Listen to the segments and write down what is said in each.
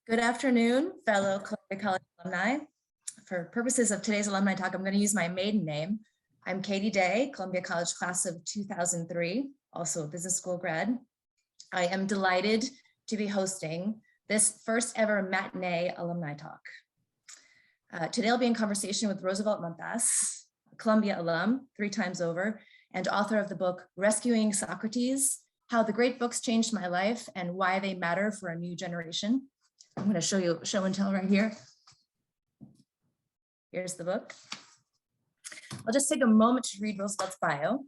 Good afternoon, fellow Columbia College alumni. For purposes of today's alumni talk, I'm going to use my maiden name. I'm Katie Day, Columbia College class of 2003, also a business school grad. I am delighted to be hosting this first ever matinee alumni talk. Today I'll be in conversation with Roosevelt Montás, Columbia alum 3 times over, and author of the book, Rescuing Socrates, How the Great Books Changed My Life and Why They Matter for a New Generation. I'm going to show you show and tell right here. Here's the book. I'll just take a moment to read Roosevelt's bio.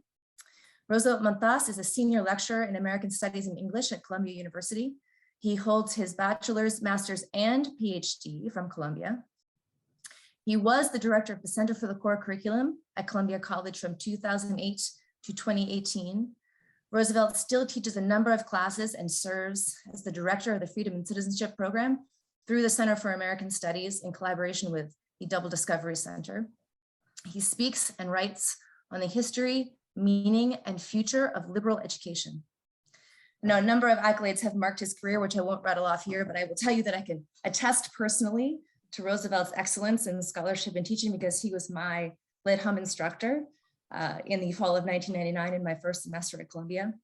Roosevelt Montás is a senior lecturer in American Studies and English at Columbia University. He holds his bachelor's, master's, and PhD from Columbia. He was the director of the Center for the Core Curriculum at Columbia College from 2008 to 2018. Roosevelt still teaches a number of classes and serves as the director of the Freedom and Citizenship Program through the Center for American Studies in collaboration with the Double Discovery Center. He speaks and writes on the history, meaning, and future of liberal education. Now, a number of accolades have marked his career, which I won't rattle off here, but I will tell you that I can attest personally to Roosevelt's excellence in scholarship and teaching because he was my Lit Hum instructor in the fall of 1999 in my first semester at Columbia.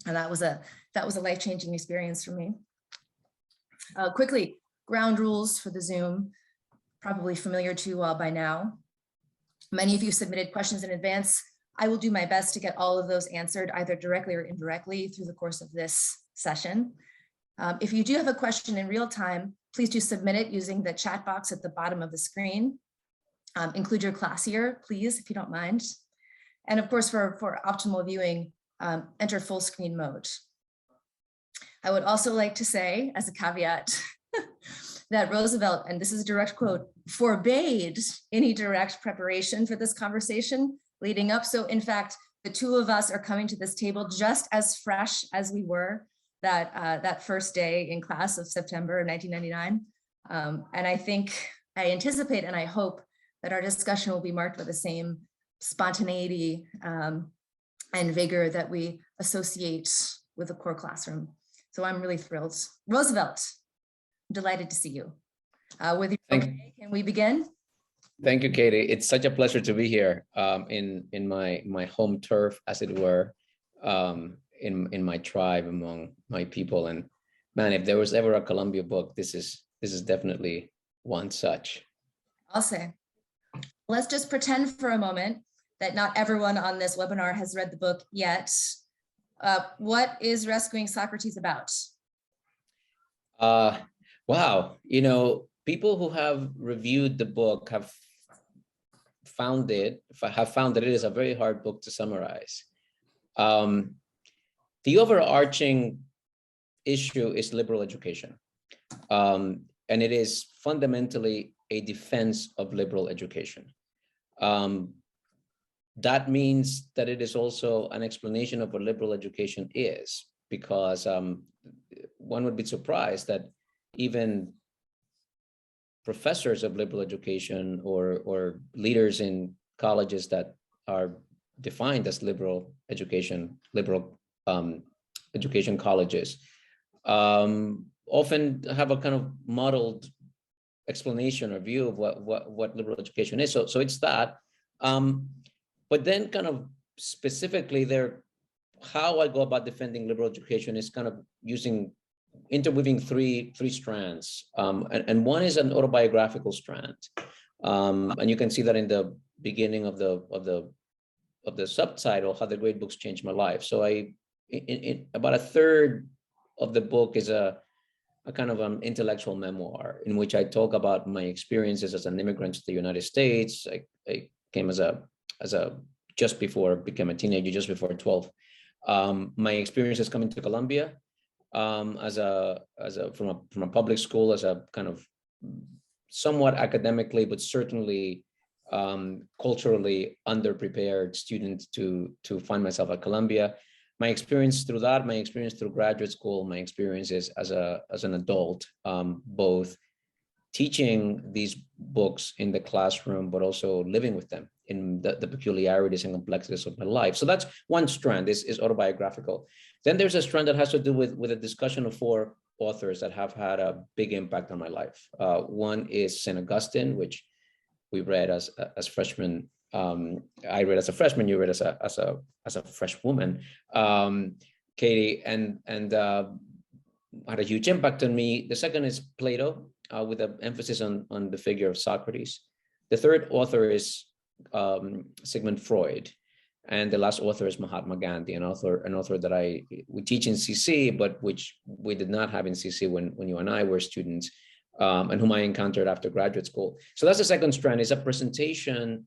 And that was a life-changing experience for me. Quickly, ground rules for the Zoom, probably familiar to you all by now. Many of you submitted questions in advance. I will do my best to get all of those answered either directly or indirectly through the course of this session. If you do have a question in real time, please do submit it using the chat box at the bottom of the screen. Include your class year, please, if you don't mind. And of course, for optimal viewing, enter full screen mode. I would also like to say, as a caveat, that Roosevelt, and this is a direct quote, forbade any direct preparation for this conversation leading up. So in fact, the two of us are coming to this table just as fresh as we were that first day in class of September of 1999. And I anticipate and I hope that our discussion will be marked by the same spontaneity and vigor that we associate with the core classroom. So I'm really thrilled. Roosevelt, I'm delighted to see you. With you, can we begin? Thank you, Katie. It's such a pleasure to be here in my home turf, as it were, in my tribe, among my people. And man, if there was ever a Columbia book, this is definitely one such. I'll say. Let's just pretend for a moment that not everyone on this webinar has read the book yet. What is Rescuing Socrates about? Wow, people who have reviewed the book have found that it is a very hard book to summarize. The overarching issue is liberal education. And it is fundamentally a defense of liberal education. That means that it is also an explanation of what liberal education is, because one would be surprised that even professors of liberal education or leaders in colleges that are defined as liberal education colleges often have a kind of muddled explanation or view of what liberal education is. So it's that. But then kind of specifically how I go about defending liberal education is kind of interweaving three strands. And one is an autobiographical strand. And you can see that in the beginning of the subtitle, How the Great Books Changed My Life. So about a third of the book is a kind of an intellectual memoir in which I talk about my experiences as an immigrant to the United States. I came just before became a teenager, just before 12. My experiences coming to Columbia from a public school, as a kind of somewhat academically, but certainly culturally underprepared student to find myself at Columbia. My experience through that, my experience through graduate school, my experiences as an adult, both teaching these books in the classroom, but also living with them in the peculiarities and complexities of my life. So that's one strand, is autobiographical. Then there's a strand that has to do with a discussion of four authors that have had a big impact on my life. One is St. Augustine, which we read as freshmen. I read as a freshman. You read as a fresh woman, Katie, and had a huge impact on me. The second is Plato, with an emphasis on the figure of Socrates. The third author is Sigmund Freud. And the last author is Mahatma Gandhi, an author that we teach in CC, but which we did not have in CC when you and I were students, and whom I encountered after graduate school. So that's the second strand, is a presentation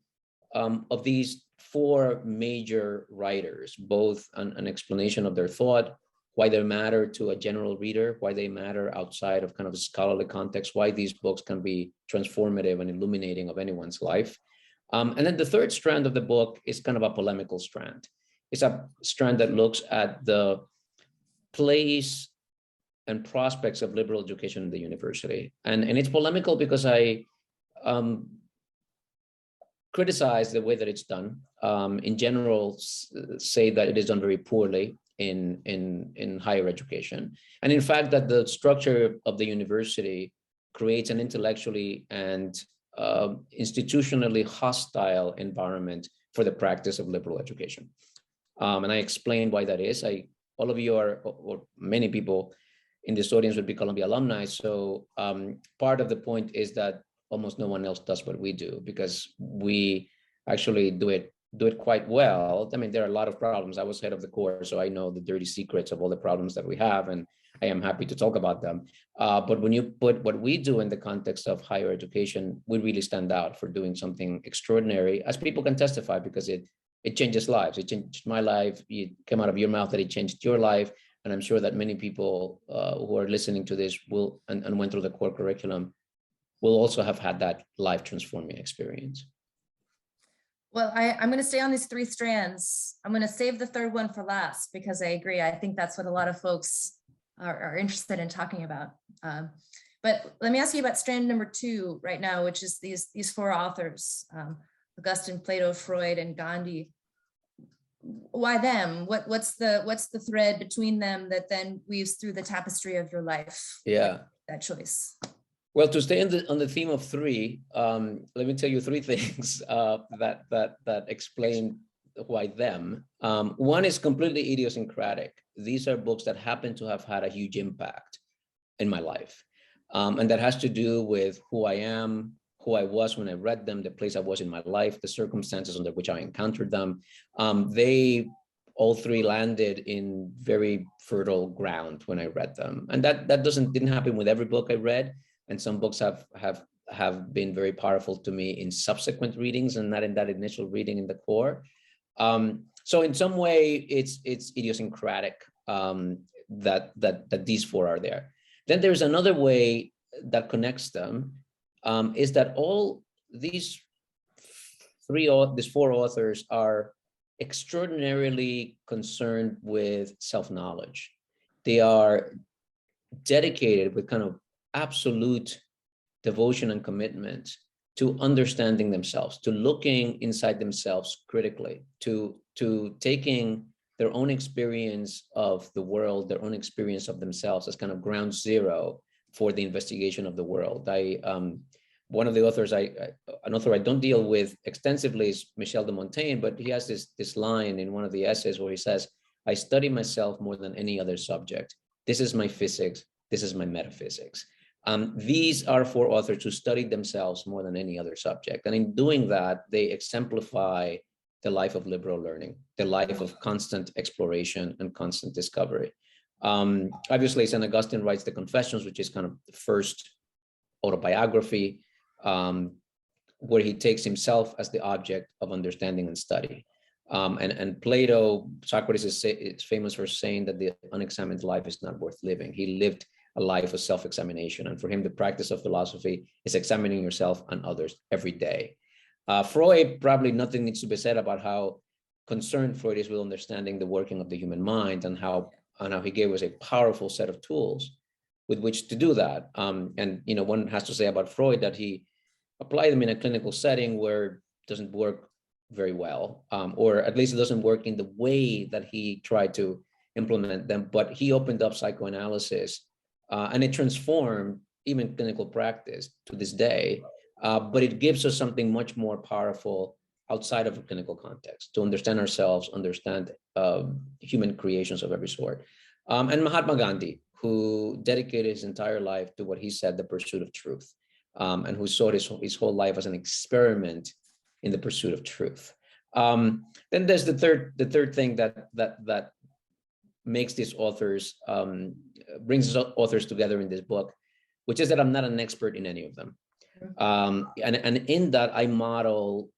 of these four major writers, both an explanation of their thought, why they matter to a general reader, why they matter outside of kind of a scholarly context, why these books can be transformative and illuminating of anyone's life. And then the third strand of the book is kind of a polemical strand. It's a strand that looks at the place and prospects of liberal education in the university. And it's polemical because I criticize the way that it's done. In general, say that it is done very poorly in higher education. And in fact, that the structure of the university creates an intellectually and institutionally hostile environment for the practice of liberal education. And I explained why that is. All of you are, or many people in this audience would be Columbia alumni. So part of the point is that almost no one else does what we do, because we actually do it quite well. I mean, there are a lot of problems. I was head of the course, so I know the dirty secrets of all the problems that we have, and I am happy to talk about them. But when you put what we do in the context of higher education, we really stand out for doing something extraordinary, as people can testify, because it changes lives. It changed my life. It came out of your mouth that it changed your life. And I'm sure that many people who are listening to this will and went through the core curriculum will also have had that life transforming experience. Well, I'm going to stay on these three strands. I'm going to save the third one for last, because I agree. I think that's what a lot of folks are interested in talking about. But let me ask you about strand number 2 right now, which is these four authors, Augustine, Plato, Freud, and Gandhi. Why them? What's the thread between them that then weaves through the tapestry of your life? Yeah, that choice. Well, to stay on the theme of three, let me tell you three things that explain why them. One is completely idiosyncratic. These are books that happen to have had a huge impact in my life. And that has to do with who I am, who I was when I read them, the place I was in my life, the circumstances under which I encountered them. They all three landed in very fertile ground when I read them. And that didn't happen with every book I read. And some books have been very powerful to me in subsequent readings and not in that initial reading in the core. So in some way, it's idiosyncratic that these four are there. Then there's another way that connects them, is that all these four authors are extraordinarily concerned with self-knowledge. They are dedicated with kind of absolute devotion and commitment to understanding themselves, to looking inside themselves critically, to taking their own experience of the world, their own experience of themselves as kind of ground zero for the investigation of the world. One of the authors, an author I don't deal with extensively is Michel de Montaigne, but he has this line in one of the essays where he says, "I study myself more than any other subject. This is my physics. This is my metaphysics." These are four authors who studied themselves more than any other subject. And in doing that, they exemplify the life of liberal learning, the life of constant exploration and constant discovery. Obviously, St. Augustine writes the Confessions, which is kind of the first autobiography, where he takes himself as the object of understanding and study. And Plato, Socrates is famous for saying that the unexamined life is not worth living. He lived a life of self-examination. And for him, the practice of philosophy is examining yourself and others every day. Freud, probably nothing needs to be said about how concerned Freud is with understanding the working of the human mind and how he gave us a powerful set of tools with which to do that. And one has to say about Freud that he applied them in a clinical setting where it doesn't work very well, or at least it doesn't work in the way that he tried to implement them. But he opened up psychoanalysis and it transformed even clinical practice to this day. But it gives us something much more powerful outside of a clinical context to understand ourselves, understand human creations of every sort. And Mahatma Gandhi, who dedicated his entire life to what he said, the pursuit of truth, and who saw his whole life as an experiment in the pursuit of truth. Then there's the third thing that makes these authors, brings authors together in this book, which is that I'm not an expert in any of them. And in that, I model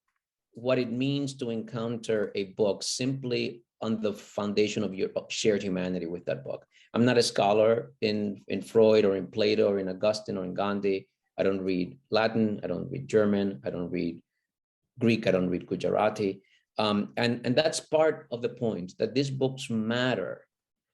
what it means to encounter a book simply on the foundation of your shared humanity with that book. I'm not a scholar in Freud or in Plato or in Augustine or in Gandhi. I don't read Latin, I don't read German, I don't read Greek, I don't read Gujarati. And that's part of the point, that these books matter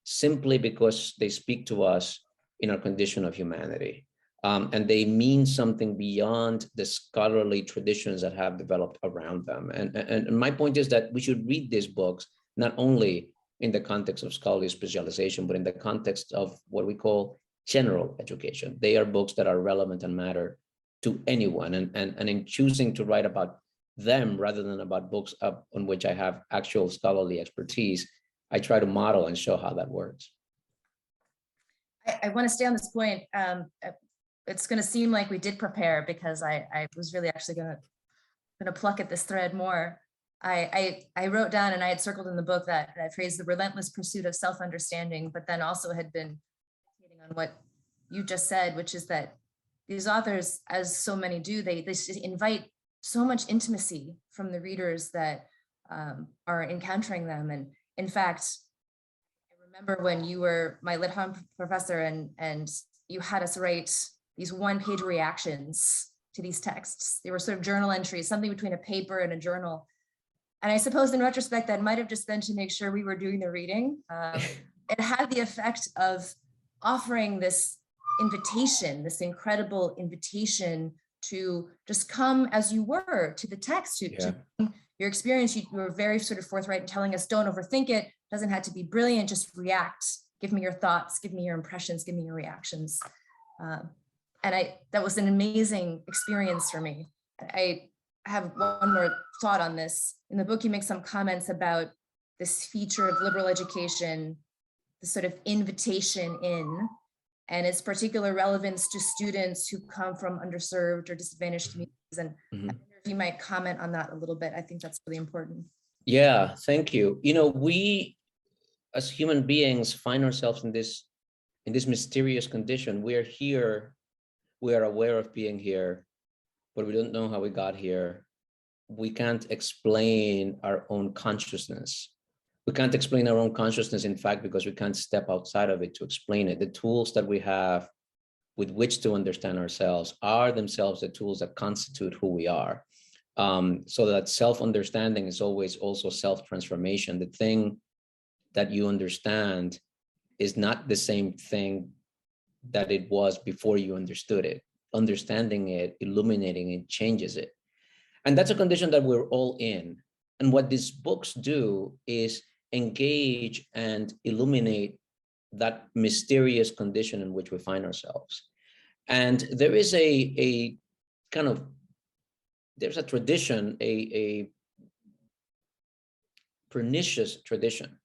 simply because they speak to us in our condition of humanity. And they mean something beyond the scholarly traditions that have developed around them. And my point is that we should read these books, not only in the context of scholarly specialization, but in the context of what we call general education. They are books that are relevant and matter to anyone. And in choosing to write about them rather than about books on which I have actual scholarly expertise, I try to model and show how that works. I want to stay on this point. It's going to seem like we did prepare, because I was really actually going to pluck at this thread more. I wrote down, and I had circled in the book that phrase, the relentless pursuit of self-understanding, but then also had been meditating on what you just said, which is that these authors, as so many do, they invite so much intimacy from the readers that are encountering them. And in fact, I remember when you were my lit hum professor, and you had us write these one-page reactions to these texts. They were sort of journal entries, something between a paper and a journal. And I suppose in retrospect, that might have just been to make sure we were doing the reading. It had the effect of offering this invitation, this incredible invitation to just come as you were to the text, to your experience. You were very sort of forthright in telling us, don't overthink it. Doesn't have to be brilliant, just react. Give me your thoughts, give me your impressions, give me your reactions. And that was an amazing experience for me. I have one more thought on this. In the book, you make some comments about this feature of liberal education, the sort of invitation in, and its particular relevance to students who come from underserved or disadvantaged communities. And I wonder if you might comment on that a little bit. I think that's really important. Yeah, thank you. You know, we as human beings find ourselves in this mysterious condition. We are here, we are aware of being here, but we don't know how we got here. We can't explain our own consciousness. We can't explain our own consciousness, in fact, because we can't step outside of it to explain it. The tools that we have with which to understand ourselves are themselves the tools that constitute who we are. So that self-understanding is always also self-transformation. The thing that you understand is not the same thing that it was before you understood it. Understanding it, illuminating it, changes it. And that's a condition that we're all in. And what these books do is engage and illuminate that mysterious condition in which we find ourselves. And there is a kind of, there's a tradition, a pernicious tradition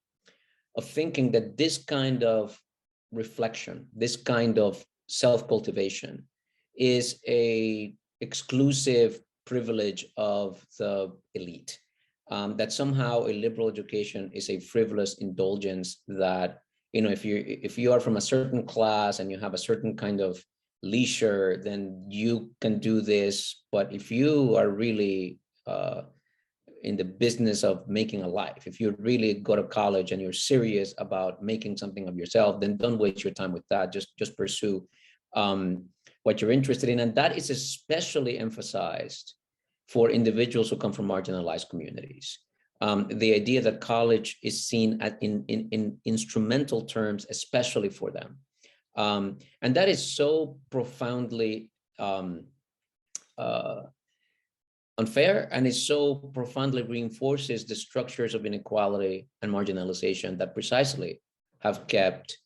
of thinking that this kind of reflection, this kind of self-cultivation is a exclusive privilege of the elite. That somehow a liberal education is a frivolous indulgence that, you know, if you are from a certain class and you have a certain kind of leisure, then you can do this. But if you are really in the business of making a life, if you really go to college and you're serious about making something of yourself, then don't waste your time with that. Just pursue what you're interested in. And that is especially emphasized for individuals who come from marginalized communities. The idea that college is seen in instrumental terms, especially for them. And that is so profoundly unfair, and it so profoundly reinforces the structures of inequality and marginalization that precisely have kept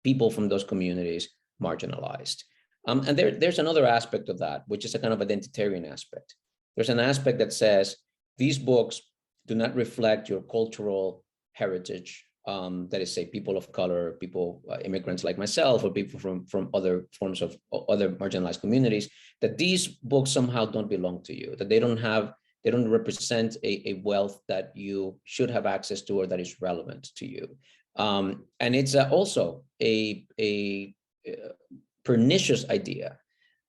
people from those communities marginalized. And there's another aspect of that, which is a kind of identitarian aspect. There's an aspect that says these books do not reflect your cultural heritage. That is, say, people of color, people, immigrants like myself, or people from other forms of other marginalized communities, that these books somehow don't belong to you, that they don't represent a wealth that you should have access to or that is relevant to you. And it's also a pernicious idea.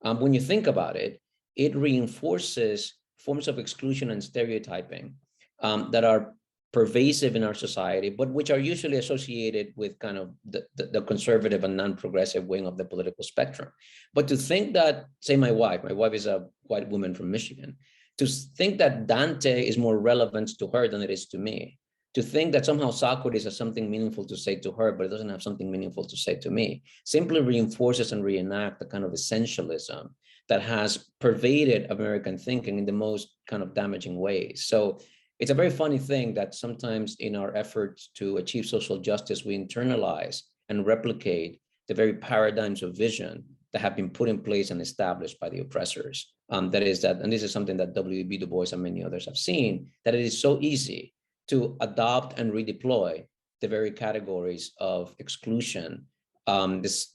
When you think about it, it reinforces forms of exclusion and stereotyping that are pervasive in our society, but which are usually associated with kind of the conservative and non-progressive wing of the political spectrum. But to think that, say, my wife is a white woman from Michigan, to think that Dante is more relevant to her than it is to me, to think that somehow Socrates has something meaningful to say to her, but it doesn't have something meaningful to say to me, simply reinforces and reenact the kind of essentialism that has pervaded American thinking in the most kind of damaging ways. So it's a very funny thing that sometimes in our efforts to achieve social justice, we internalize and replicate the very paradigms of vision that have been put in place and established by the oppressors. And this is something that W.E.B. Du Bois and many others have seen, that it is so easy to adopt and redeploy the very categories of exclusion. It's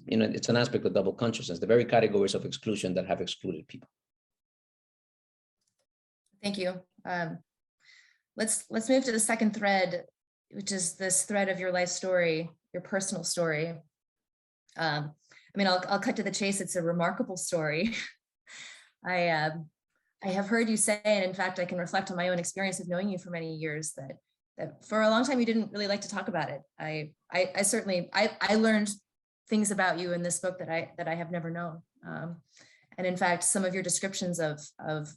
an aspect of double consciousness, the very categories of exclusion that have excluded people. Thank you. Let's move to the second thread, which is this thread of your life story, your personal story. I'll cut to the chase. It's a remarkable story. I have heard you say, and in fact, I can reflect on my own experience of knowing you for many years, that for a long time you didn't really like to talk about it. I certainly learned things about you in this book that I have never known. And in fact, some of your descriptions of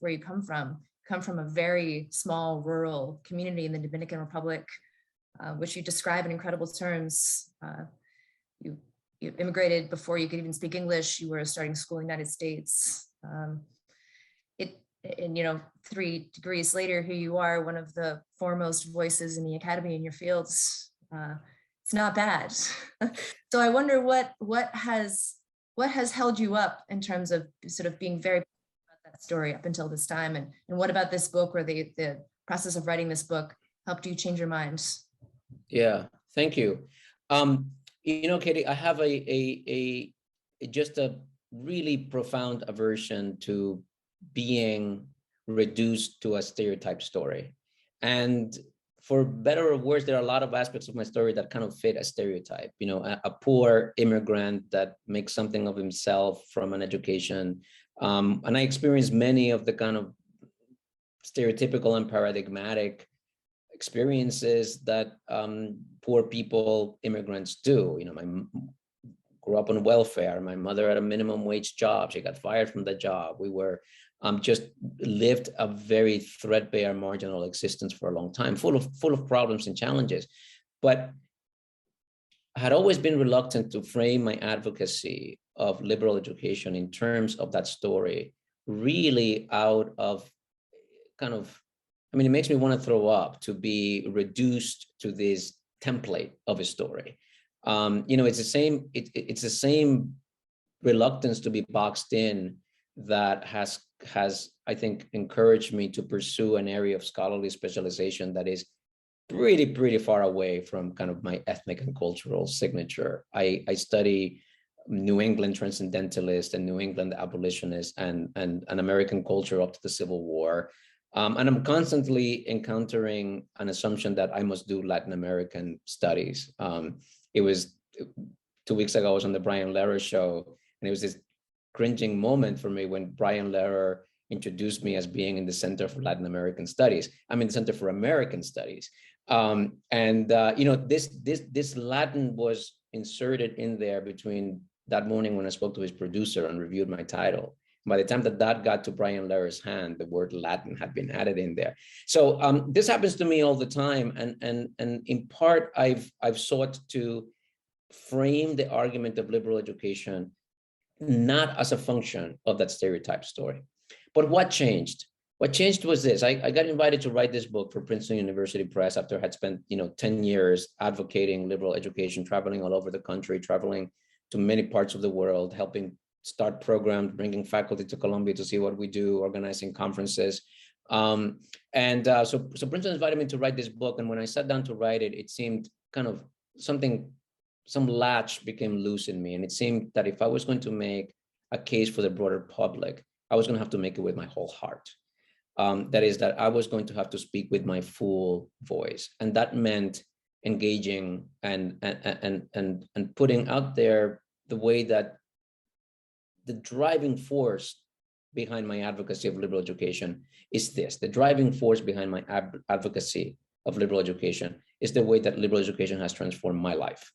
where you come from a very small rural community in the Dominican Republic, which you describe in incredible terms. You immigrated before you could even speak English. You were starting school in the United States. And 3 degrees later, here you are, one of the foremost voices in the academy in your fields. It's not bad. So I wonder what has held you up in terms of sort of being very about that story up until this time, and what about this book, or the process of writing this book, helped you change your mind? Yeah, thank you. Katie, I have just a really profound aversion to being reduced to a stereotype story. And for better or worse, there are a lot of aspects of my story that kind of fit a stereotype. A poor immigrant that makes something of himself from an education. And I experienced many of the kind of stereotypical and paradigmatic experiences that poor people, immigrants do. Grew up on welfare. My mother had a minimum wage job. She got fired from the job. We were just lived a very threadbare, marginal existence for a long time, full of problems and challenges. But I had always been reluctant to frame my advocacy of liberal education in terms of that story, really out of it makes me want to throw up to be reduced to this template of a story. It's the same reluctance to be boxed in that has I think encouraged me to pursue an area of scholarly specialization that is pretty far away from kind of my ethnic and cultural signature. I study New England transcendentalists and New England abolitionists and American culture up to the Civil War. And I'm constantly encountering an assumption that I must do Latin American studies. It was 2 weeks ago, I was on the Brian Lehrer show, and it was this cringing moment for me when Brian Lehrer introduced me as being in the Center for Latin American Studies. I'm in the Center for American Studies. This Latin was inserted in there between that morning when I spoke to his producer and reviewed my title. By the time that got to Brian Lehrer's hand, the word Latin had been added in there. So this happens to me all the time. And in part, I've sought to frame the argument of liberal education not as a function of that stereotype story. But what changed? What changed was this. I got invited to write this book for Princeton University Press after I had spent 10 years advocating liberal education, traveling all over the country, traveling to many parts of the world, helping start programs, bringing faculty to Columbia to see what we do, organizing conferences. So Princeton invited me to write this book. And when I sat down to write it, it seemed kind of some latch became loose in me. And it seemed that if I was going to make a case for the broader public, I was going to have to make it with my whole heart. That is, that I was going to have to speak with my full voice. And that meant engaging and putting out there the way that the driving force behind my advocacy of liberal education is this. The driving force behind my advocacy of liberal education is the way that liberal education has transformed my life.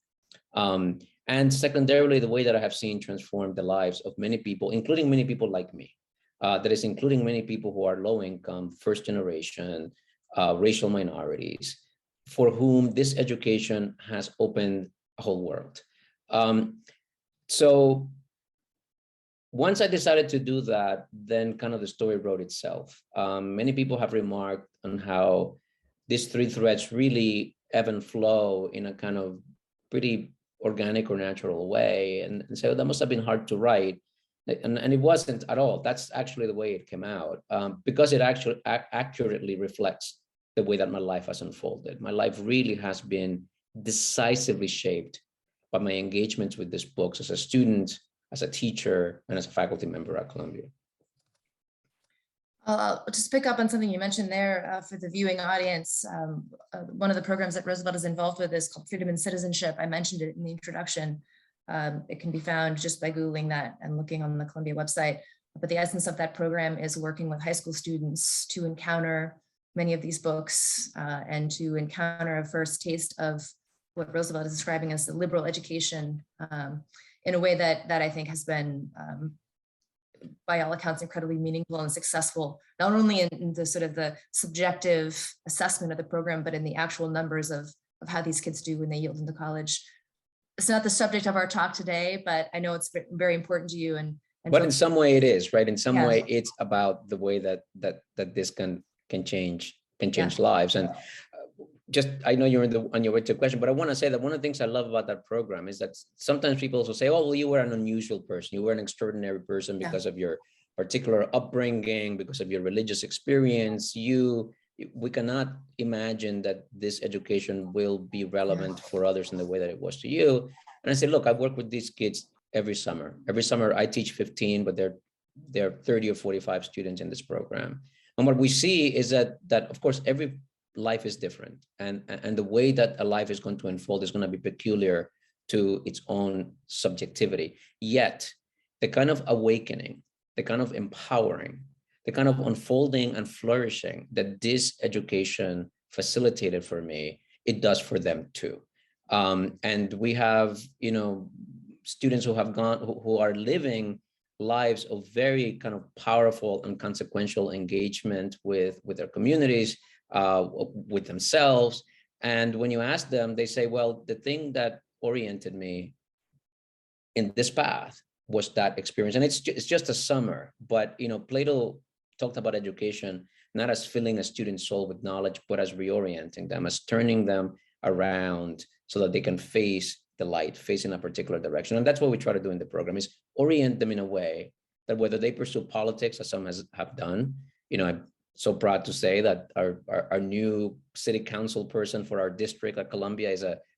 And secondarily, the way that I have seen transform the lives of many people, including many people like me. That is, including many people who are low income, first generation, racial minorities, for whom this education has opened a whole world. So once I decided to do that, then kind of the story wrote itself. Many people have remarked on how these three threads really ebb and flow in a kind of pretty organic or natural way. And so that must have been hard to write. And it wasn't at all. That's actually the way it came out, because it actually accurately reflects the way that my life has unfolded. My life really has been decisively shaped by my engagements with these books as a student, as a teacher, and as a faculty member at Columbia. I'll just pick up on something you mentioned there for the viewing audience. One of the programs that Roosevelt is involved with is called Freedom and Citizenship. I mentioned it in the introduction. It can be found just by Googling that and looking on the Columbia website. But the essence of that program is working with high school students to encounter many of these books and to encounter a first taste of what Roosevelt is describing as the liberal education in a way that I think has been, by all accounts, incredibly meaningful and successful, not only in the sort of the subjective assessment of the program, but in the actual numbers of how these kids do when they yield into college. It's not the subject of our talk today, but I know it's very important to you. But in some way it is, right? In some way it's about the way that this can change lives. And just, I know you're on your way to a question, but I want to say that one of the things I love about that program is that sometimes people also say, oh, well, you were an unusual person. You were an extraordinary person because of your particular upbringing, because of your religious experience. We cannot imagine that this education will be relevant for others in the way that it was to you. And I say, look, I work with these kids every summer. Every summer I teach 15, but there are 30 or 45 students in this program. And what we see is that of course, every life is different. And the way that a life is going to unfold is going to be peculiar to its own subjectivity. Yet the kind of awakening, the kind of empowering, the kind of unfolding and flourishing that this education facilitated for me, it does for them too. And we have, students who are living lives of very kind of powerful and consequential engagement with their communities, with themselves. And when you ask them, they say, well, the thing that oriented me in this path was that experience. And it's just a summer, but Plato talked about education not as filling a student's soul with knowledge, but as reorienting them, as turning them around so that they can face the light, face in a particular direction. And that's what we try to do in the program, is orient them in a way that whether they pursue politics, as some have done, I'm so proud to say that our new city council person for our district at Columbia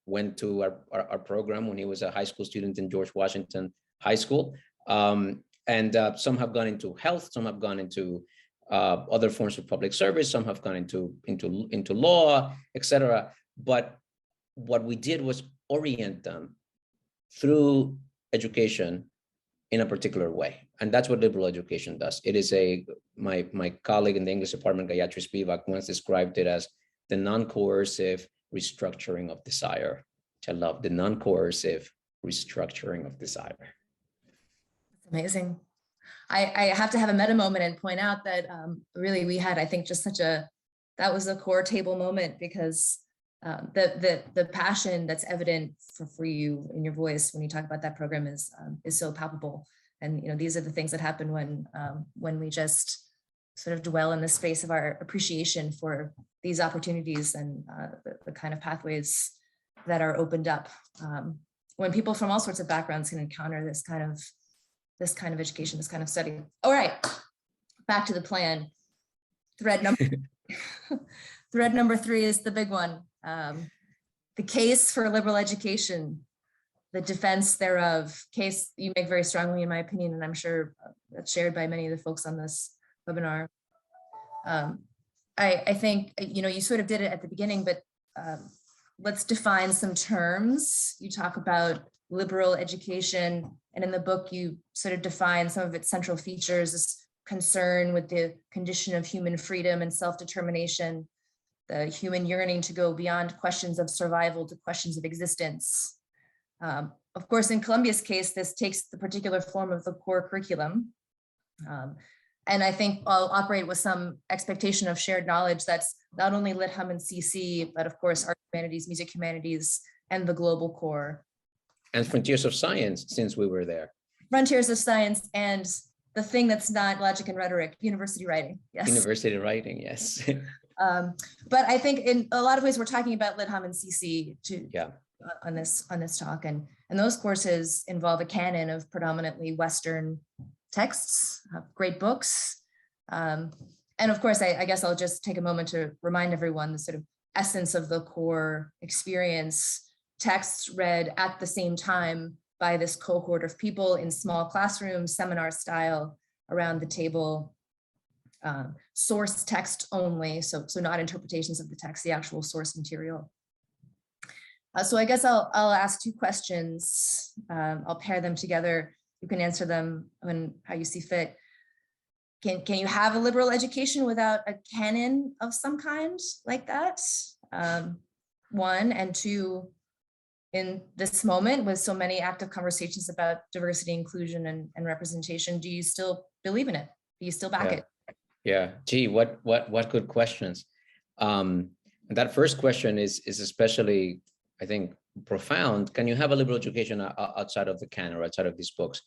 went to our program when he was a high school student in George Washington High School. And some have gone into health, some have gone into other forms of public service, some have gone into law, etc. But what we did was orient them through education in a particular way. And that's what liberal education does. It is my colleague in the English department, Gayatri Spivak, once described it as the non-coercive restructuring of desire, which I love, the non-coercive restructuring of desire. That's amazing. I have to have a meta moment and point out that really we had, I think, just that was a core table moment, because the passion that's evident for you in your voice when you talk about that program is so palpable. And these are the things that happen when we just sort of dwell in the space of our appreciation for these opportunities and the kind of pathways that are opened up when people from all sorts of backgrounds can encounter this kind of education, this kind of study. All right, back to the plan. Thread number 3 is the big one. The case for liberal education, the defense thereof. Case you make very strongly, in my opinion, and I'm sure that's shared by many of the folks on this webinar. I think, you sort of did it at the beginning, but let's define some terms. You talk about liberal education, and in the book you sort of define some of its central features, this concern with the condition of human freedom and self-determination, the human yearning to go beyond questions of survival to questions of existence. Of course, in Columbia's case, this takes the particular form of the core curriculum. And I think I'll operate with some expectation of shared knowledge that's not only Lit Hum and CC, but of course, art humanities, music humanities, and the global core. And frontiers of science, since we were there. Frontiers of science and the thing that's not logic and rhetoric, university writing. Yes. University writing, yes. But I think in a lot of ways, we're talking about Lit Hum and CC too, yeah. on this talk. And those courses involve a canon of predominantly Western texts, great books. And of course, I guess I'll just take a moment to remind everyone the sort of essence of the core experience, texts read at the same time by this cohort of people in small classrooms, seminar style, around the table, source text only, so not interpretations of the text, the actual source material. So I guess I'll ask 2 questions. I'll pair them together. You can answer them how you see fit. Can you have a liberal education without a canon of some kind like that? 1, and 2, in this moment with so many active conversations about diversity, inclusion, and representation, do you still believe in it? Do you still back it? Yeah, gee, what good questions. That first question is especially, I think, profound. Can you have a liberal education outside of the canon or outside of these books?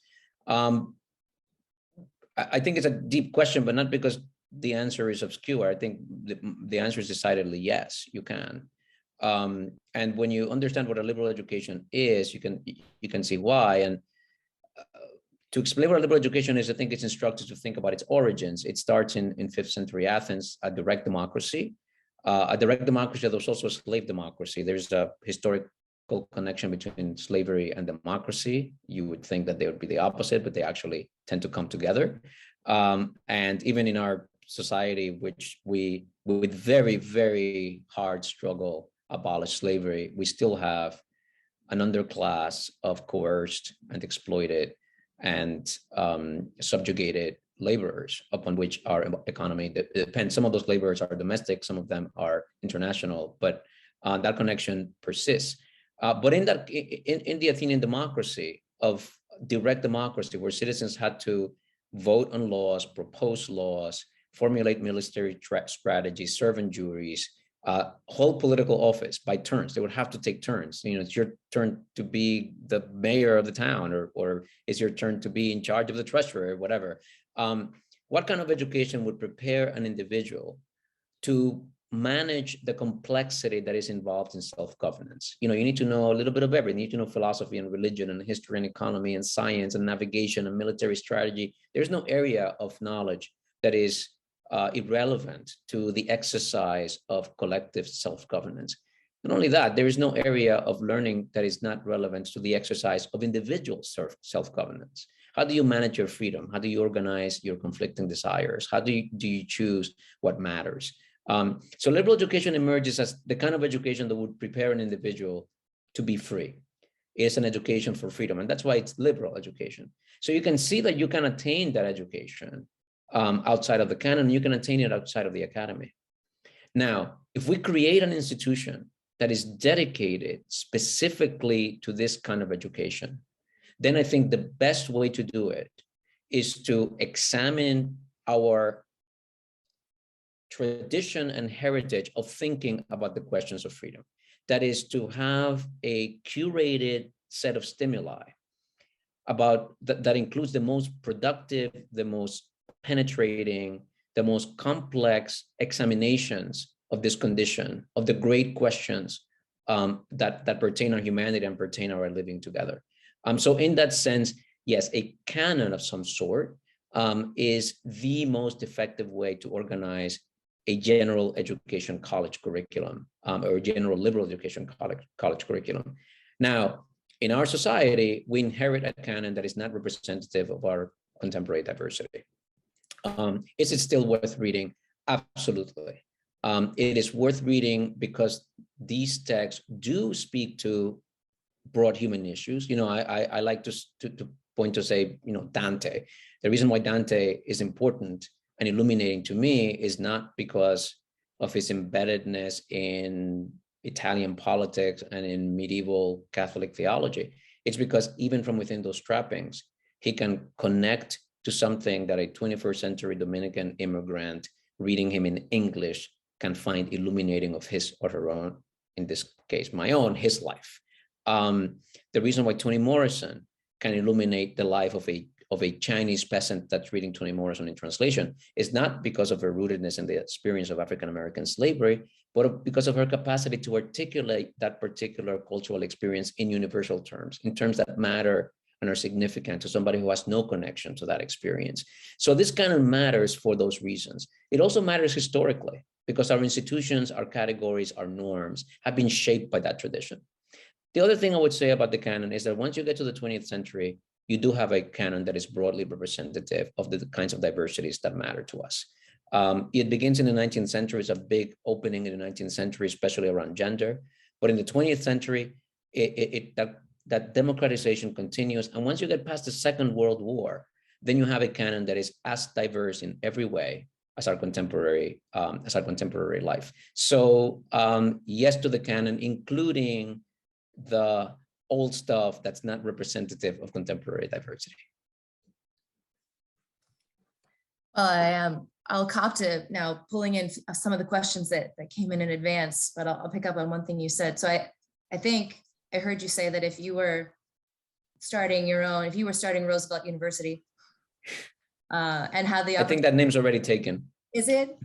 I think it's a deep question, but not because the answer is obscure. I think the answer is decidedly yes, you can. And when you understand what a liberal education is, you can see why. And to explain what a liberal education is, I think it's instructive to think about its origins. It starts in 5th century Athens, a direct democracy. A direct democracy, there's also a slave democracy. There's a historical connection between slavery and democracy. You would think that they would be the opposite, but they actually tend to come together. And even in our society, which we, with very, very hard struggle, abolish slavery, we still have an underclass of coerced and exploited and subjugated laborers upon which our economy depends. Some of those laborers are domestic, some of them are international, but that connection persists. But in the Athenian democracy of direct democracy, where citizens had to vote on laws, propose laws, formulate military strategies, serve in juries, hold political office by turns. They would have to take turns. It's your turn to be the mayor of the town, or it's your turn to be in charge of the treasury, or whatever. What kind of education would prepare an individual to manage the complexity that is involved in self-governance? You need to know a little bit of everything. You need to know philosophy and religion and history and economy and science and navigation and military strategy. There's no area of knowledge that is irrelevant to the exercise of collective self-governance. Not only that, there is no area of learning that is not relevant to the exercise of individual self-governance. How do you manage your freedom? How do you organize your conflicting desires? How do you choose what matters? So liberal education emerges as the kind of education that would prepare an individual to be free. It's an education for freedom, and that's why it's liberal education. So you can see that you can attain that education outside of the canon. You can attain it outside of the academy. Now, if we create an institution that is dedicated specifically to this kind of education, then I think the best way to do it is to examine our tradition and heritage of thinking about the questions of freedom. That is to have a curated set of stimuli about that includes the most productive, the most penetrating, the most complex examinations of this condition, of the great questions that pertain our humanity and pertain our living together. So in that sense, yes, a canon of some sort is the most effective way to organize a general education college curriculum or a general liberal education college curriculum. Now, in our society, we inherit a canon that is not representative of our contemporary diversity. Is it still worth reading? Absolutely. It is worth reading because these texts do speak to broad human issues. I like to point to say, Dante. The reason why Dante is important and illuminating to me is not because of his embeddedness in Italian politics and in medieval Catholic theology. It's because even from within those trappings, he can connect to something that a 21st century Dominican immigrant reading him in English can find illuminating of his or her own, in this case, my own, his life. The reason why Toni Morrison can illuminate the life of a Chinese peasant that's reading Toni Morrison in translation is not because of her rootedness in the experience of African-American slavery, but because of her capacity to articulate that particular cultural experience in universal terms, in terms that matter and are significant to somebody who has no connection to that experience. So this kind of matters for those reasons. It also matters historically because our institutions, our categories, our norms have been shaped by that tradition. The other thing I would say about the canon is that once you get to the 20th century, you do have a canon that is broadly representative of the kinds of diversities that matter to us. It begins in the 19th century. It's a big opening in the 19th century, especially around gender. But in the 20th century, that democratization continues. And once you get past the Second World War, then you have a canon that is as diverse in every way as our contemporary life. So yes to the canon, including the old stuff that's not representative of contemporary diversity. I'll cop to now pulling in some of the questions that came in advance, but I'll pick up on one thing you said. So I think I heard you say that if you were starting Roosevelt University and had the opportunity. I think that name's already taken. Is it?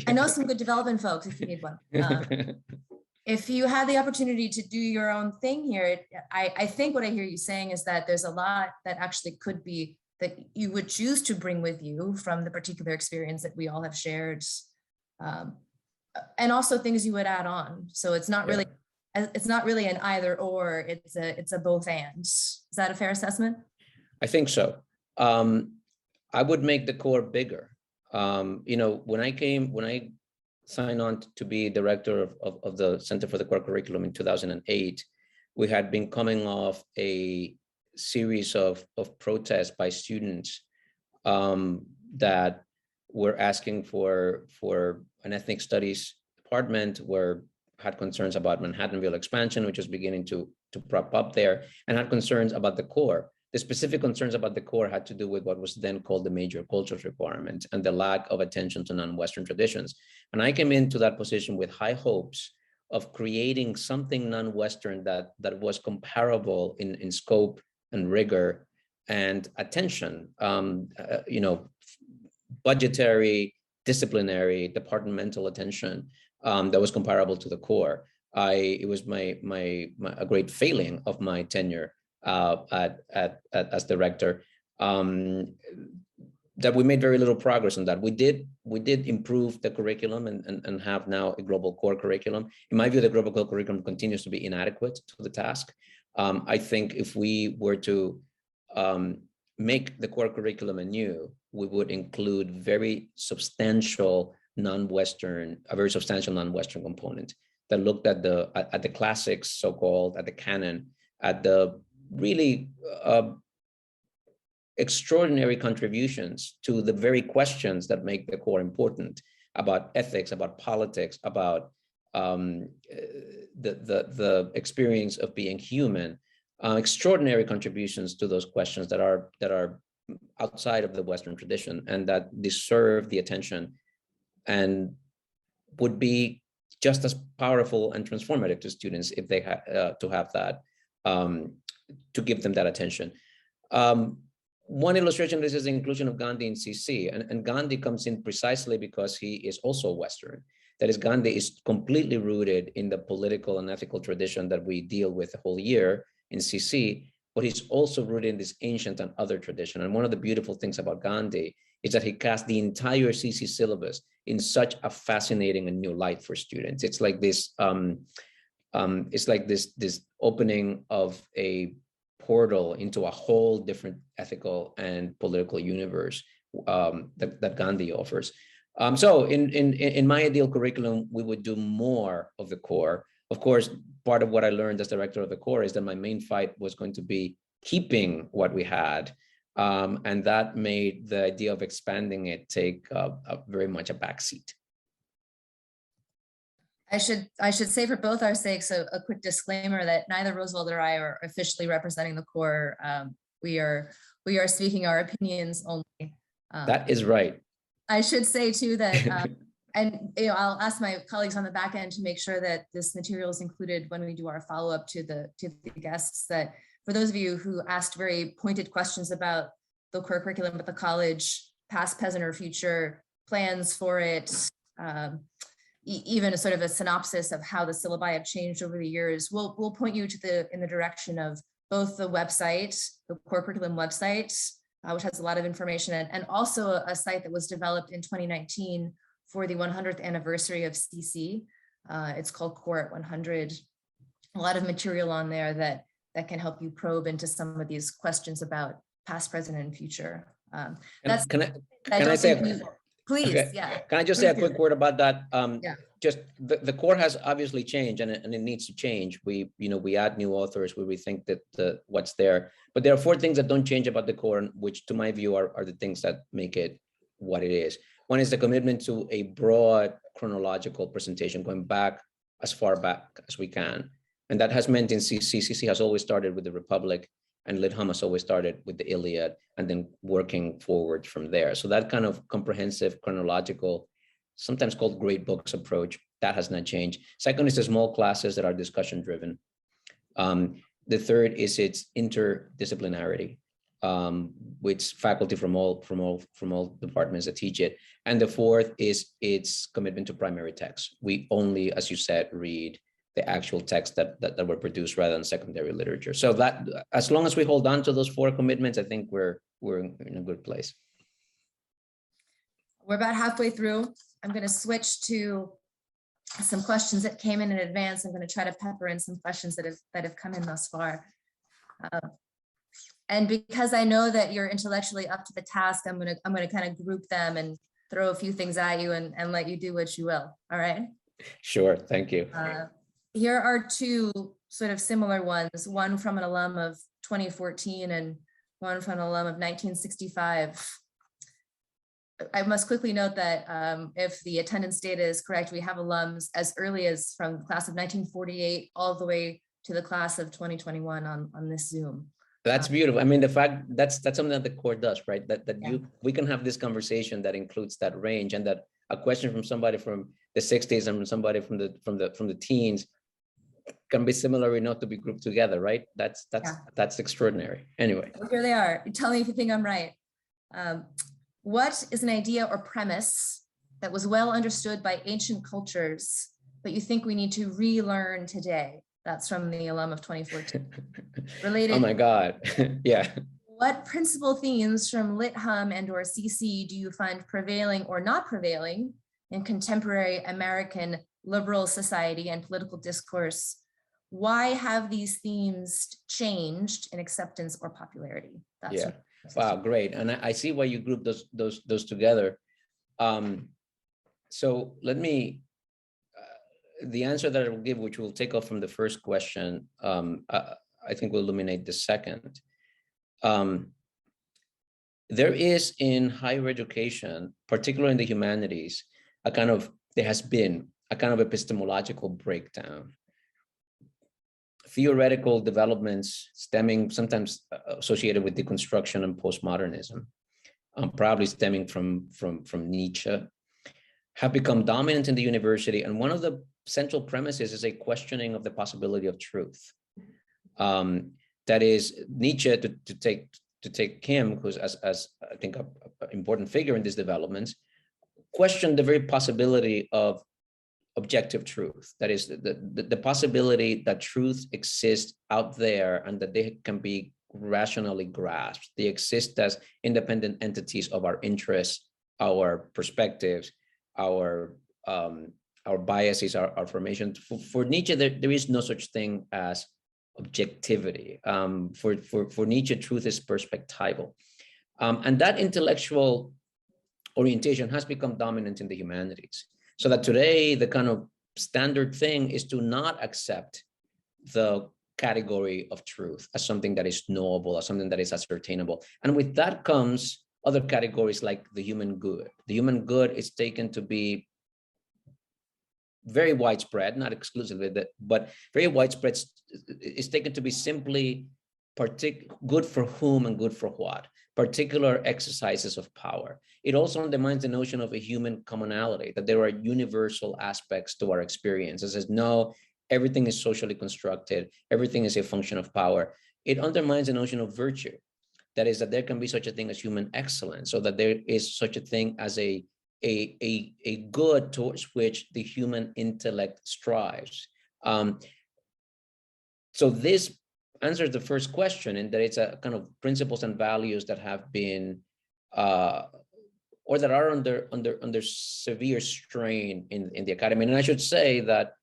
I know some good development folks if you need one. If you had the opportunity to do your own thing here, I think what I hear you saying is that there's a lot that actually could be that you would choose to bring with you from the particular experience that we all have shared, and also things you would add on. So it's not really, an either or. It's a both and. Is that a fair assessment? I think so. I would make the core bigger. When I signed on to be director of the Center for the Core Curriculum in 2008, we had been coming off a series of protests by students that were asking for an ethnic studies department, had concerns about Manhattanville expansion, which was beginning to prop up there, and had concerns about the core. The specific concerns about the core had to do with what was then called the major cultures requirement and the lack of attention to non-Western traditions. And I came into that position with high hopes of creating something non-Western that was comparable in scope and rigor and attention, budgetary, disciplinary, departmental attention that was comparable to the core. It was a great failing of my tenure as director, that we made very little progress on that. We did improve the curriculum and have now a global core curriculum. In my view, the global core curriculum continues to be inadequate to the task. I think if we were to make the core curriculum anew, we would include a very substantial non-Western component that looked at the classics, so-called, at the canon, at the really extraordinary contributions to the very questions that make the core important about ethics, about politics, about the experience of being human. Extraordinary contributions to those questions that are outside of the Western tradition and that deserve the attention and would be just as powerful and transformative to students if they had to have that, to give them that attention. One illustration of this is the inclusion of Gandhi in CC, and Gandhi comes in precisely because he is also Western. That is, Gandhi is completely rooted in the political and ethical tradition that we deal with the whole year in CC, but he's also rooted in this ancient and other tradition. And one of the beautiful things about Gandhi is that he cast the entire CC syllabus in such a fascinating and new light for students. It's like this, this opening of a portal into a whole different ethical and political universe that Gandhi offers. So in my ideal curriculum, we would do more of the core. Of course, part of what I learned as director of the core is that my main fight was going to be keeping what we had. And that made the idea of expanding it take very much a backseat. I should say for both our sakes a quick disclaimer that neither Roosevelt or I are officially representing the core. We are speaking our opinions only. That is right. I should say too that, and I'll ask my colleagues on the back end to make sure that this material is included when we do our follow-up to the guests, that for those of you who asked very pointed questions about the core curriculum at the college, past, present, or future, plans for it, even a sort of a synopsis of how the syllabi have changed over the years, we'll point you to in the direction of both the website, the core curriculum website, which has a lot of information, and also a site that was developed in 2019 for the 100th anniversary of CC. It's called Core at 100. A lot of material on there that can help you probe into some of these questions about past, present, and future. Please, okay. Yeah. Can I just say a quick word about that? Yeah. Just the core has obviously changed, and it needs to change. We add new authors, we rethink that what's there. But there are 4 things that don't change about the core, which to my view are the things that make it what it is. One is the commitment to a broad chronological presentation, going back as far back as we can. And that has meant in CC has always started with the Republic, and Lidham has always started with the Iliad, and then working forward from there. So that kind of comprehensive, chronological, sometimes called great books approach, that has not changed. Second is the small classes that are discussion driven. The third is its interdisciplinarity, with faculty from all departments that teach it. And the fourth is its commitment to primary text. We only, as you said, read the actual text that were produced rather than secondary literature. So that, as long as we hold on to those 4 commitments, I think we're in a good place. We're about halfway through. I'm going to switch to some questions that came in advance. I'm going to try to pepper in some questions that have come in thus far. And because I know that you're intellectually up to the task, I'm going to kind of group them and throw a few things at you and let you do what you will. All right. Sure. Thank you. Here are 2 sort of similar ones, one from an alum of 2014 and one from an alum of 1965. I must quickly note that if the attendance data is correct, we have alums as early as from the class of 1948 all the way to the class of 2021 on this Zoom. That's beautiful. I mean, the fact that's something that the core does, right? We can have this conversation that includes that range, and that a question from somebody from the 60s and from somebody from the teens can be similar enough to be grouped together, right? That's extraordinary. Anyway, well, here they are. Tell me if you think I'm right. What is an idea or premise that was well understood by ancient cultures, but you think we need to relearn today? That's from the alum of 2014. Related. Oh my God. Yeah. What principal themes from Lidham and/or CC do you find prevailing or not prevailing in contemporary American liberal society and political discourse? Why have these themes changed in acceptance or popularity? Yeah. Wow, great. And I see why you group those together. So let me, the answer that I will give, which will take off from the first question, I think will illuminate the second. There is in higher education, particularly in the humanities, there has been a kind of epistemological breakdown. Theoretical developments stemming, sometimes associated with deconstruction and postmodernism, probably stemming from Nietzsche, have become dominant in the university. And one of the central premises is a questioning of the possibility of truth. That is, Nietzsche, to take him, who's as I think an important figure in these developments, questioned the very possibility of objective truth. That is the possibility that truth exists out there and that they can be rationally grasped. They exist as independent entities of our interests, our perspectives, our biases, our formation. For Nietzsche, there is no such thing as objectivity. For Nietzsche, truth is perspectival. And that intellectual orientation has become dominant in the humanities. So that today, the kind of standard thing is to not accept the category of truth as something that is knowable, as something that is ascertainable. And with that comes other categories like the human good. The human good is taken to be very widespread, not exclusively, but very widespread, is taken to be simply good for whom and good for what, particular exercises of power. It also undermines the notion of a human commonality, that there are universal aspects to our experience. It says, no, everything is socially constructed, everything is a function of power. It undermines the notion of virtue. That is, that there can be such a thing as human excellence, so that there is such a thing as a good towards which the human intellect strives. So this answers the first question, in that it's a kind of principles and values that have been or that are under severe strain in the academy. And I should say that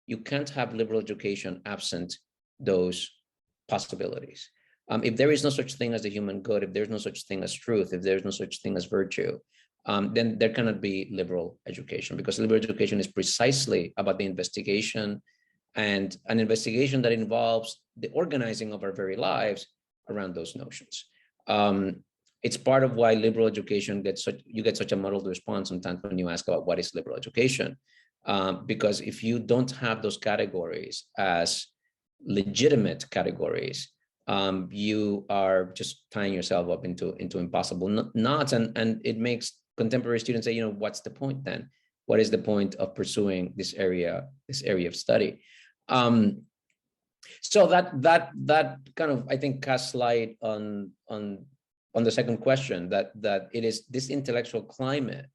you can't have liberal education absent those possibilities. If there is no such thing as the human good, if there's no such thing as truth, if there's no such thing as virtue, then there cannot be liberal education, because liberal education is precisely about the investigation, and an investigation that involves the organizing of our very lives around those notions. It's part of why liberal education you get such a muddled response sometimes when you ask about what is liberal education, because if you don't have those categories as legitimate categories, you are just tying yourself up into impossible knots, and it makes contemporary students say, what's the point then? What is the point of pursuing this area of study? So that kind of, I think, casts light on the second question, that it is this intellectual climate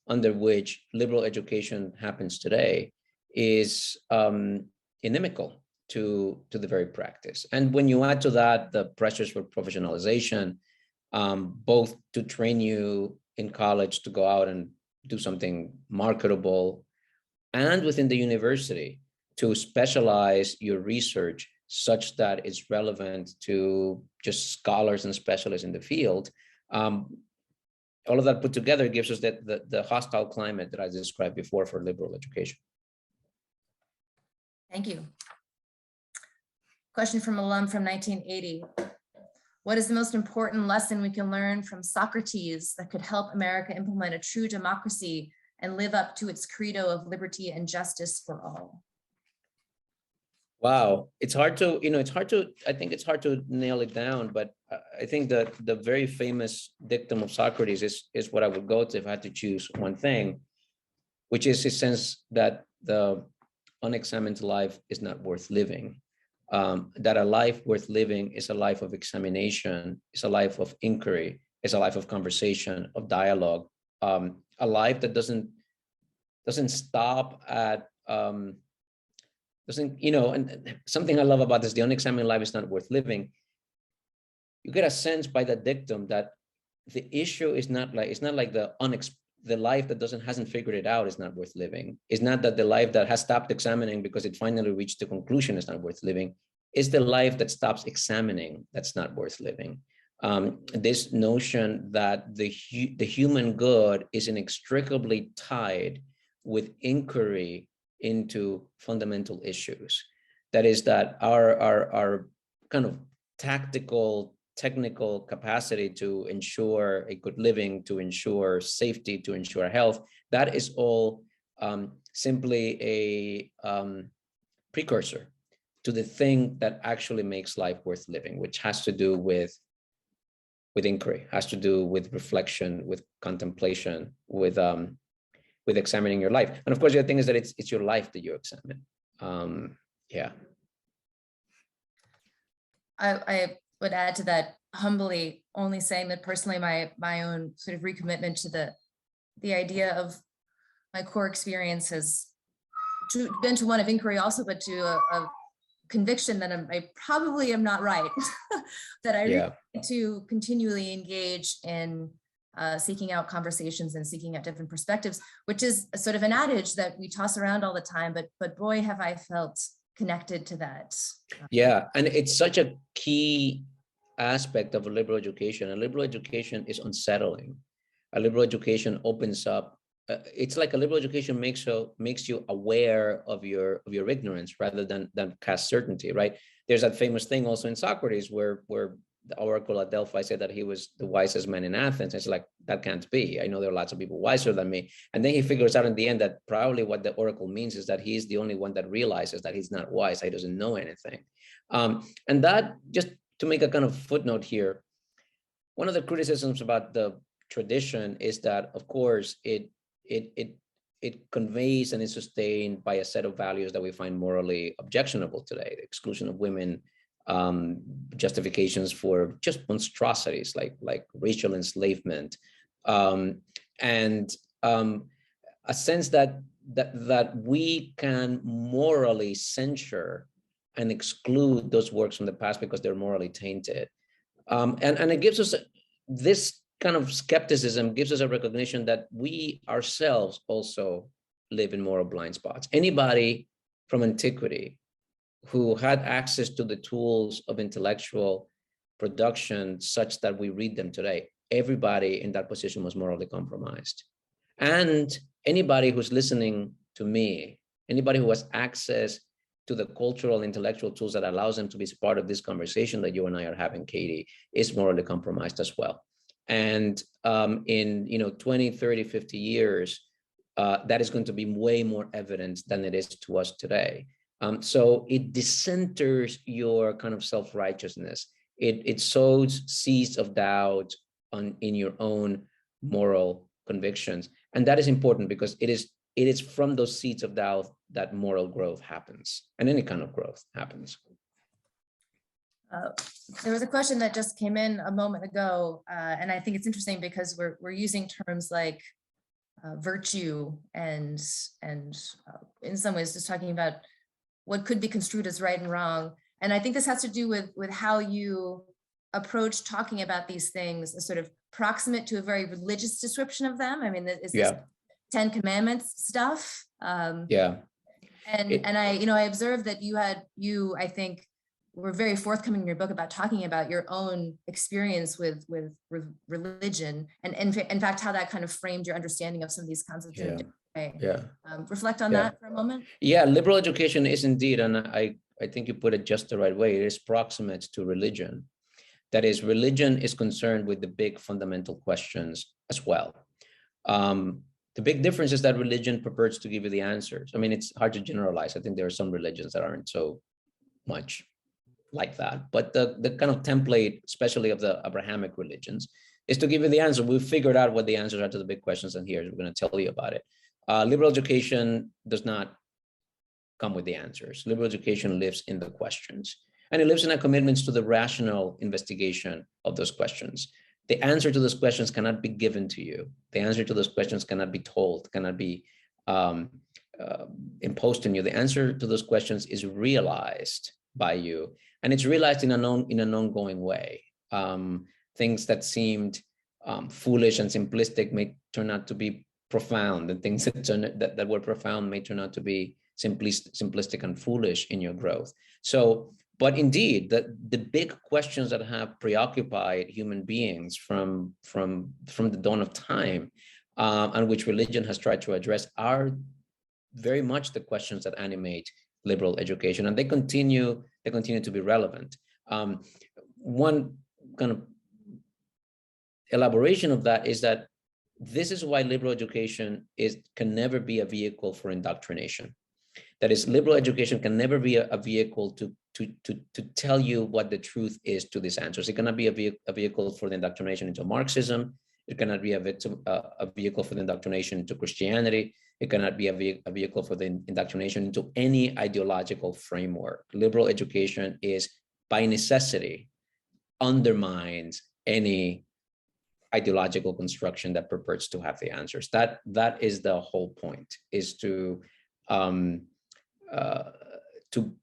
under which liberal education happens today is inimical to the very practice. And when you add to that the pressures for professionalization, both to train you in college to go out and do something marketable, and within the university to specialize your research such that it's relevant to just scholars and specialists in the field, all of that put together gives us the hostile climate that I described before for liberal education. Thank you. Question from alum from 1980. What is the most important lesson we can learn from Socrates that could help America implement a true democracy and live up to its credo of liberty and justice for all? Wow, it's hard to, I think it's hard to nail it down, but I think that the very famous dictum of Socrates is what I would go to if I had to choose one thing, which is his sense that the unexamined life is not worth living. That a life worth living is a life of examination, is a life of inquiry, is a life of conversation, of dialogue, a life that doesn't stop at, and something I love about this, the unexamined life is not worth living. You get a sense by the dictum that the issue is not like, it's not like the life that hasn't figured it out is not worth living. It's not that the life that has stopped examining because it finally reached the conclusion is not worth living. It's the life that stops examining that's not worth living. This notion that the human good is inextricably tied with inquiry into fundamental issues. That is, that our kind of tactical, technical capacity to ensure a good living, to ensure safety, to ensure health, that is all simply a precursor to the thing that actually makes life worth living, which has to do with inquiry, has to do with reflection, with contemplation, with examining your life. And of course, the other thing is that it's your life that you examine. Yeah. I would add to that humbly, only saying that personally, my own sort of recommitment to the idea of my core experience has been to one of inquiry also, but to a conviction that I probably am not right, that I really need to continually engage in seeking out conversations and seeking out different perspectives, which is a sort of an adage that we toss around all the time, but boy, have I felt connected to that. Yeah, and it's such a key aspect of a liberal education. A liberal education is unsettling. A liberal education opens up. It's like a liberal education makes you aware of your ignorance rather than cast certainty, right? There's that famous thing also in Socrates where the oracle at Delphi said that he was the wisest man in Athens. It's like, that can't be. I know there are lots of people wiser than me. And then he figures out in the end that probably what the oracle means is that he's the only one that realizes that he's not wise. He doesn't know anything. And that, just to make a kind of footnote here, one of the criticisms about the tradition is that, of course, it conveys and is sustained by a set of values that we find morally objectionable today: the exclusion of women, justifications for just monstrosities like racial enslavement, and a sense that we can morally censure and exclude those works from the past because they're morally tainted. And it gives us this kind of skepticism, gives us a recognition that we ourselves also live in moral blind spots. Anybody from antiquity who had access to the tools of intellectual production such that we read them today, everybody in that position was morally compromised. And anybody who's listening to me, anybody who has access to the cultural intellectual tools that allows them to be part of this conversation that you and I are having, Katie, is morally compromised as well. And in 20, 30, 50 years, that is going to be way more evident than it is to us today. So it decenters your kind of self-righteousness. It sows seeds of doubt in your own moral convictions. And that is important because it is from those seeds of doubt that moral growth happens, and any kind of growth happens. There was a question that just came in a moment ago, and I think it's interesting because we're using terms like virtue and in some ways just talking about what could be construed as right and wrong. And I think this has to do with how you approach talking about these things as sort of proximate to a very religious description of them. I mean, is this Ten Commandments stuff? Yeah. And I observed that you I think were very forthcoming in your book about talking about your own experience with religion, and in fact how that kind of framed your understanding of some of these concepts in a different way. Reflect on that for a moment. Yeah, liberal education is indeed, and I think you put it just the right way, it is proximate to religion. That is, religion is concerned with the big fundamental questions as well. The big difference is that religion purports to give you the answers. I mean, it's hard to generalize. I think there are some religions that aren't so much like that. But the kind of template, especially of the Abrahamic religions, is to give you the answer. We've figured out what the answers are to the big questions, and here we're going to tell you about it. Liberal education does not come with the answers. Liberal education lives in the questions, and it lives in a commitment to the rational investigation of those questions. The answer to those questions cannot be given to you. The answer to those questions cannot be told, cannot be imposed on you. The answer to those questions is realized by you, and it's realized in an ongoing way. Things that seemed foolish and simplistic may turn out to be profound, and things that were profound may turn out to be simplistic and foolish in your growth. So, but indeed, the big questions that have preoccupied human beings from the dawn of time, and which religion has tried to address, are very much the questions that animate liberal education, and they continue to be relevant. One kind of elaboration of that is that this is why liberal education can never be a vehicle for indoctrination. That is, liberal education can never be a vehicle to tell you what the truth is to these answers. It cannot be a vehicle for the indoctrination into Marxism. It cannot be a vehicle for the indoctrination into Christianity. It cannot be a vehicle for the indoctrination into any ideological framework. Liberal education is, by necessity, undermines any ideological construction that purports to have the answers. That is the whole point, is to to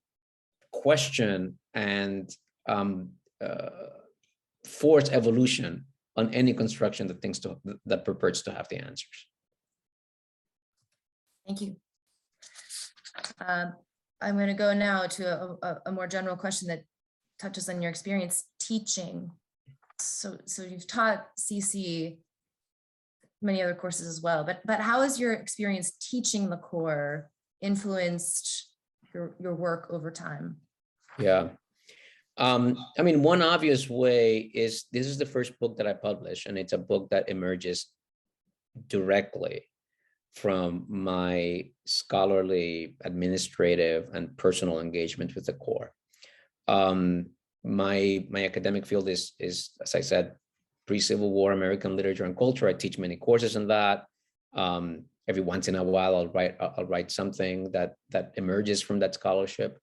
question and force evolution on any construction that that purports to have the answers. Thank you. I'm going to go now to a more general question that touches on your experience teaching. So you've taught CC, many other courses as well, but how has your experience teaching the core influenced your work over time? Yeah. I mean, one obvious way is this is the first book that I published, and it's a book that emerges directly from my scholarly, administrative, and personal engagement with the core. My academic field is, as I said, pre-Civil War American literature and culture. I teach many courses in that. Every once in a while, I'll write something that emerges from that scholarship.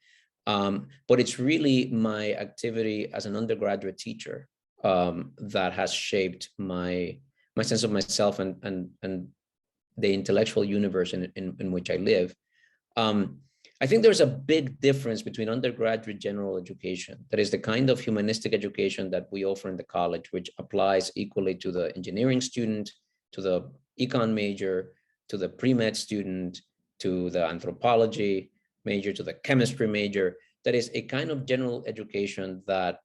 But it's really my activity as an undergraduate teacher that has shaped my sense of myself and the intellectual universe in which I live. I think there's a big difference between undergraduate general education, that is the kind of humanistic education that we offer in the college, which applies equally to the engineering student, to the econ major, to the pre-med student, to the anthropology major, to the chemistry major. That is a kind of general education that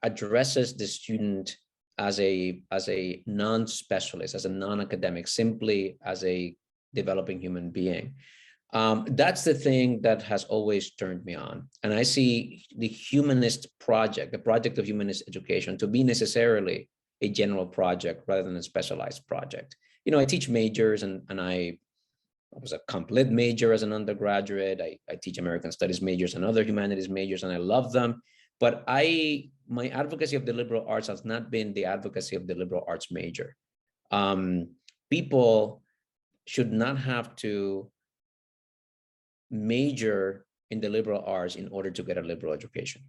addresses the student as a non-specialist, as a non-academic, simply as a developing human being. That's the thing that has always turned me on. And I see the humanist project, the project of humanist education, to be necessarily a general project rather than a specialized project. You know, I teach majors, and I was a comp lit major as an undergraduate. I teach American studies majors and other humanities majors, and I love them. But my advocacy of the liberal arts has not been the advocacy of the liberal arts major. People should not have to major in the liberal arts in order to get a liberal education.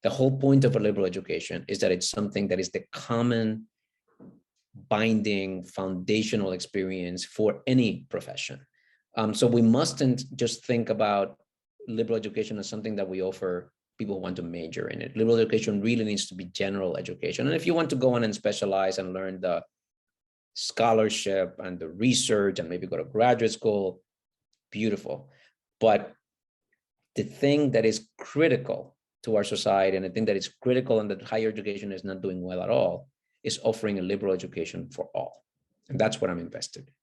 The whole point of a liberal education is that it's something that is the common binding foundational experience for any profession. So we mustn't just think about liberal education as something that we offer people who want to major in it. Liberal education really needs to be general education. And if you want to go on and specialize and learn the scholarship and the research and maybe go to graduate school, beautiful. But the thing that is critical to our society, and the thing that is critical and that higher education is not doing well at all, is offering a liberal education for all. And that's what I'm invested in.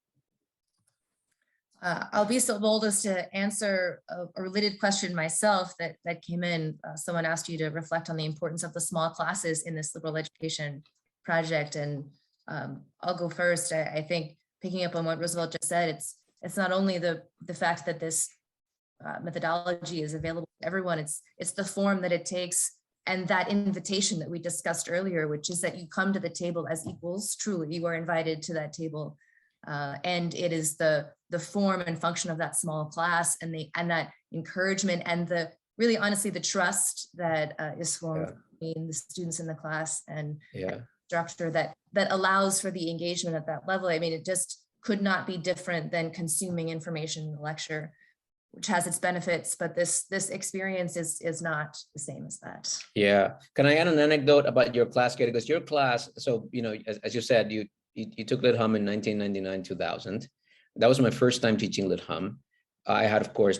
I'll be so bold as to answer a related question myself that came in. Someone asked you to reflect on the importance of the small classes in this liberal education project. And I'll go first. I think picking up on what Roosevelt just said, it's not only the fact that this methodology is available to everyone, it's the form that it takes, and that invitation that we discussed earlier, which is that you come to the table as equals. Truly, you are invited to that table. And it is the form and function of that small class and that encouragement and the really honestly the trust that is formed between the students in the class and structure that allows for the engagement at that level. I mean, it just could not be different than consuming information in the lecture, which has its benefits, but this experience is not the same as that. Yeah. Can I add an anecdote about your class, Katie? Because your class, so, you know, as you said, you took Lit Hum in 1999, 2000. That was my first time teaching Lit Hum. I had, of course,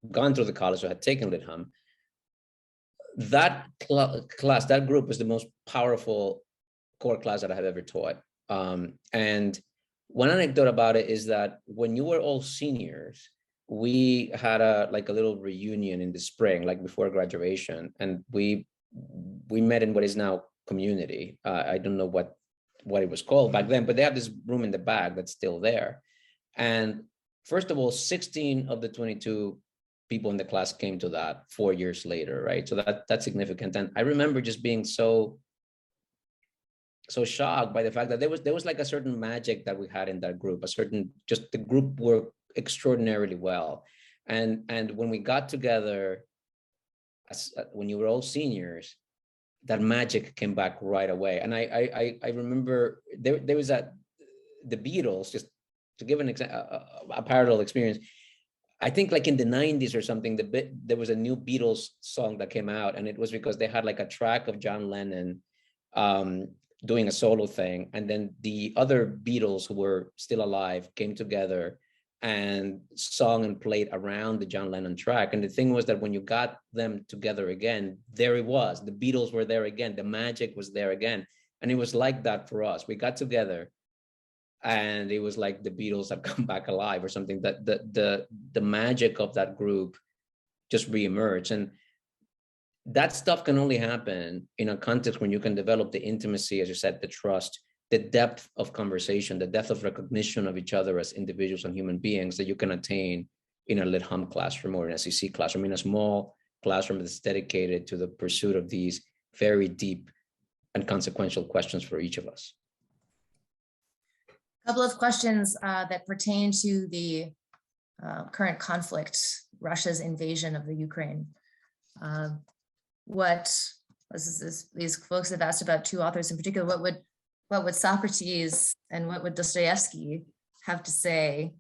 gone through the college, so I had taken Lit Hum. That class, that group was the most powerful core class that I have ever taught. And one anecdote about it is that when you were all seniors, we had a little reunion in the spring, like before graduation, and we met in what is now community. I don't know what it was called back then, but they have this room in the back that's still there. And first of all, 16 of the 22 people in the class came to that 4 years later, right? So that's significant. And I remember just being so shocked by the fact that there was like a certain magic that we had in that group, just the group worked extraordinarily well. And when we got together, when you were all seniors, that magic came back right away. And I remember there was the Beatles, just to give a parallel experience. I think like in the 90s or something, there was a new Beatles song that came out, and it was because they had like a track of John Lennon doing a solo thing. And then the other Beatles who were still alive came together and sung and played around the John Lennon track. And the thing was that when you got them together again, there it was. The Beatles were there again. The magic was there again. And it was like that for us. We got together, and it was like the Beatles had come back alive or something. That the magic of that group just reemerged. And that stuff can only happen in a context when you can develop the intimacy, as you said, the trust, the depth of conversation, the depth of recognition of each other as individuals and human beings that you can attain in a lit hum classroom or an SEC classroom, in a small classroom that's dedicated to the pursuit of these very deep and consequential questions for each of us. A couple of questions that pertain to the current conflict, Russia's invasion of the Ukraine. These folks have asked about two authors in particular. What would Socrates and what would Dostoevsky have to say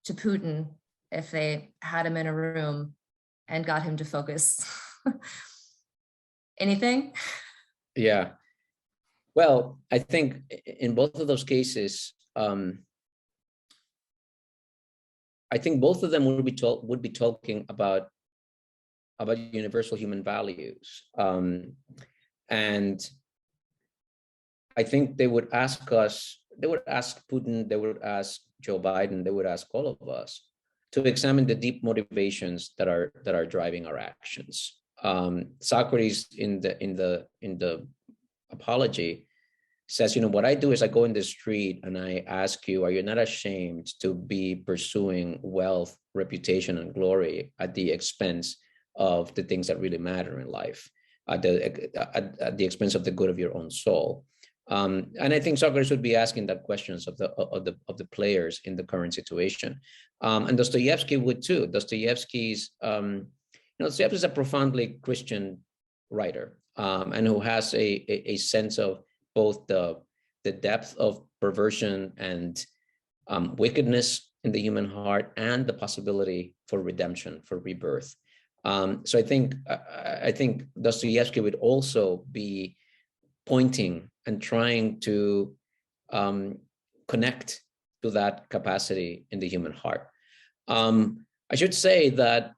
to Putin if they had him in a room and got him to focus? Anything? Yeah. Well, I think in both of those cases, I think both of them would be talking about universal human values, and I think they would ask us. They would ask Putin. They would ask Joe Biden. They would ask all of us to examine the deep motivations that are driving our actions. Socrates in the Apology says, what I do is I go in the street and I ask you, are you not ashamed to be pursuing wealth, reputation, and glory at the expense of the things that really matter in life, at the expense of the good of your own soul? And I think Socrates would be asking that questions of the players in the current situation, and Dostoevsky would too. Dostoevsky's a profoundly Christian writer, and who has a sense of both the depth of perversion and wickedness in the human heart, and the possibility for redemption, for rebirth. So I think Dostoevsky would also be pointing and trying to connect to that capacity in the human heart. I should say that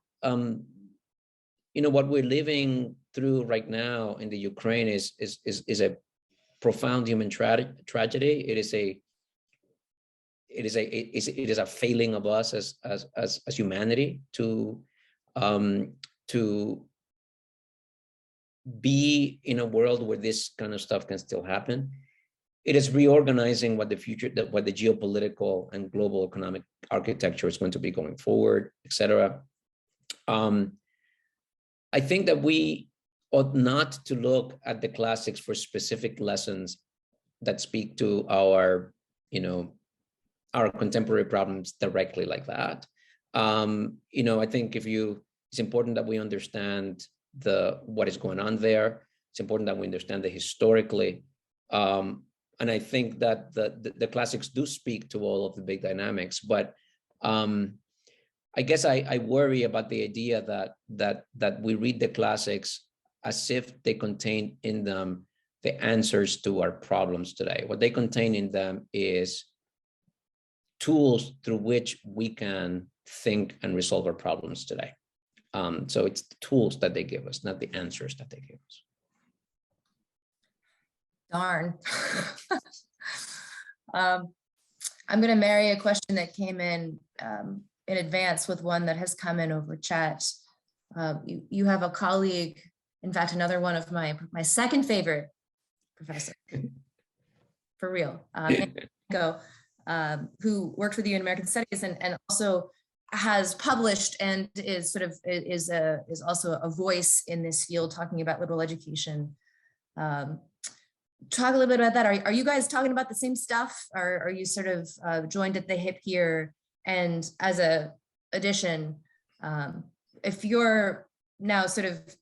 what we're living through right now in the Ukraine is a profound human tragedy. It is a failing of us as humanity to be in a world where this kind of stuff can still happen. It is reorganizing what the geopolitical and global economic architecture is going to be going forward, etc. I think that we ought not to look at the classics for specific lessons that speak to our contemporary problems directly like that. I think it's important that we understand what is going on there. It's important that we understand it historically. And I think that the classics do speak to all of the big dynamics, but I guess I worry about the idea that we read the classics as if they contain in them the answers to our problems today. What they contain in them is tools through which we can think and resolve our problems today. So it's the tools that they give us, not the answers that they give us. Darn. I'm going to marry a question that came in advance with one that has come in over chat. You have a colleague, in fact, another one of my second favorite professor, for real, who worked with you in American Studies and also has published and is also a voice in this field talking about liberal education. Talk a little bit about that. Are you guys talking about the same stuff? Or are you sort of joined at the hip here? And as a addition, if you're now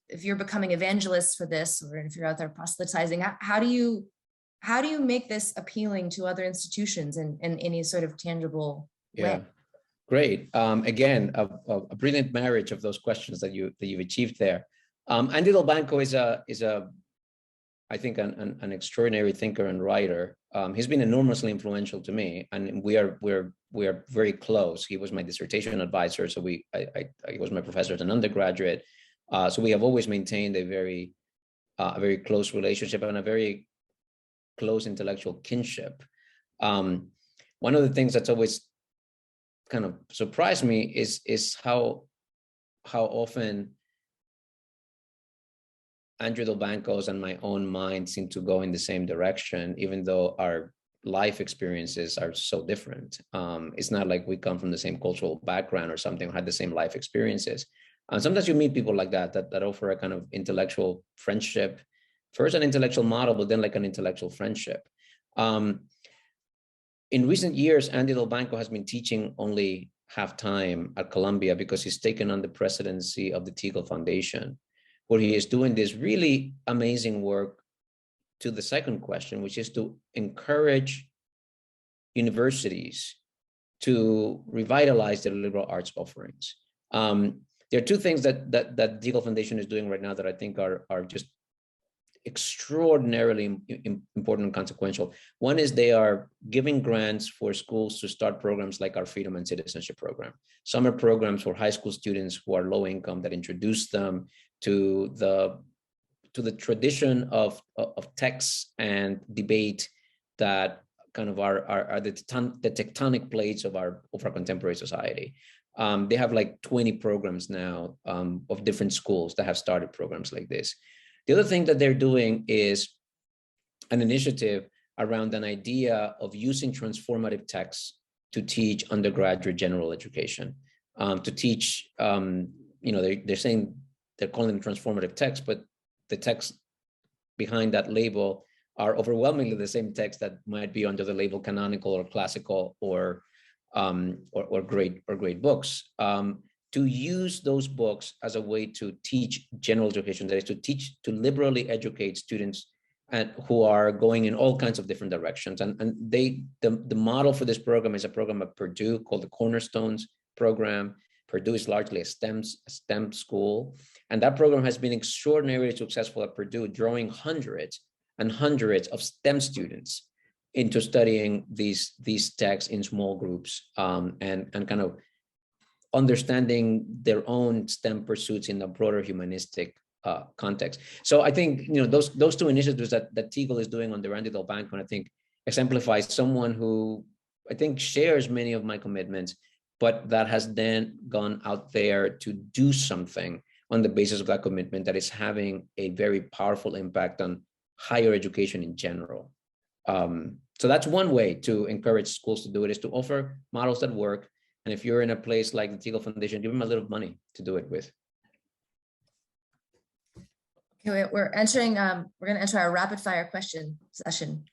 if you're becoming evangelists for this, or if you're out there proselytizing, how do you make this appealing to other institutions in any sort of tangible way? Great. Again, a brilliant marriage of those questions that you've achieved there. Andy Del Banco is a I think an extraordinary thinker and writer. He's been enormously influential to me, and we are very close. He was my dissertation advisor, so he was my professor as an undergraduate. So we have always maintained a very close relationship and a very close intellectual kinship. One of the things that's always kind of surprised me is how often Andrew Del Banco's and my own mind seem to go in the same direction, even though our life experiences are so different. It's not like we come from the same cultural background or something, or had the same life experiences. And sometimes you meet people like that offer a kind of intellectual friendship, first an intellectual model, but then like an intellectual friendship. In recent years, Andy Del Banco has been teaching only half-time at Columbia because he's taken on the presidency of the Teagle Foundation, where he is doing this really amazing work to the second question, which is to encourage universities to revitalize their liberal arts offerings. There are two things that Teagle Foundation is doing right now that I think are just extraordinarily important and consequential. One is they are giving grants for schools to start programs like our Freedom and Citizenship program, summer programs for high school students who are low income that introduce them to the tradition of texts and debate that kind of are the tectonic plates of our contemporary society. They have like 20 programs now of different schools that have started programs like this. The other thing that they're doing is an initiative around an idea of using transformative texts to teach undergraduate general education, to teach, they're saying they're calling them transformative texts, but the texts behind that label are overwhelmingly the same text that might be under the label canonical or classical or great books. To use those books as a way to teach general education, that is to liberally educate students who are going in all kinds of different directions. And the model for this program is a program at Purdue called the Cornerstones program. Purdue is largely a STEM school. And that program has been extraordinarily successful at Purdue, drawing hundreds and hundreds of STEM students into studying these texts in small groups and kind of understanding their own STEM pursuits in the broader humanistic context. So I think those two initiatives that Teagle is doing under Andy Del Banco, I think exemplifies someone who I think shares many of my commitments, but that has then gone out there to do something on the basis of that commitment that is having a very powerful impact on higher education in general. So that's one way to encourage schools to do it, is to offer models that work. And if you're in a place like the Teagle Foundation, give them a little money to do it with. Okay, we're going to enter our rapid fire question session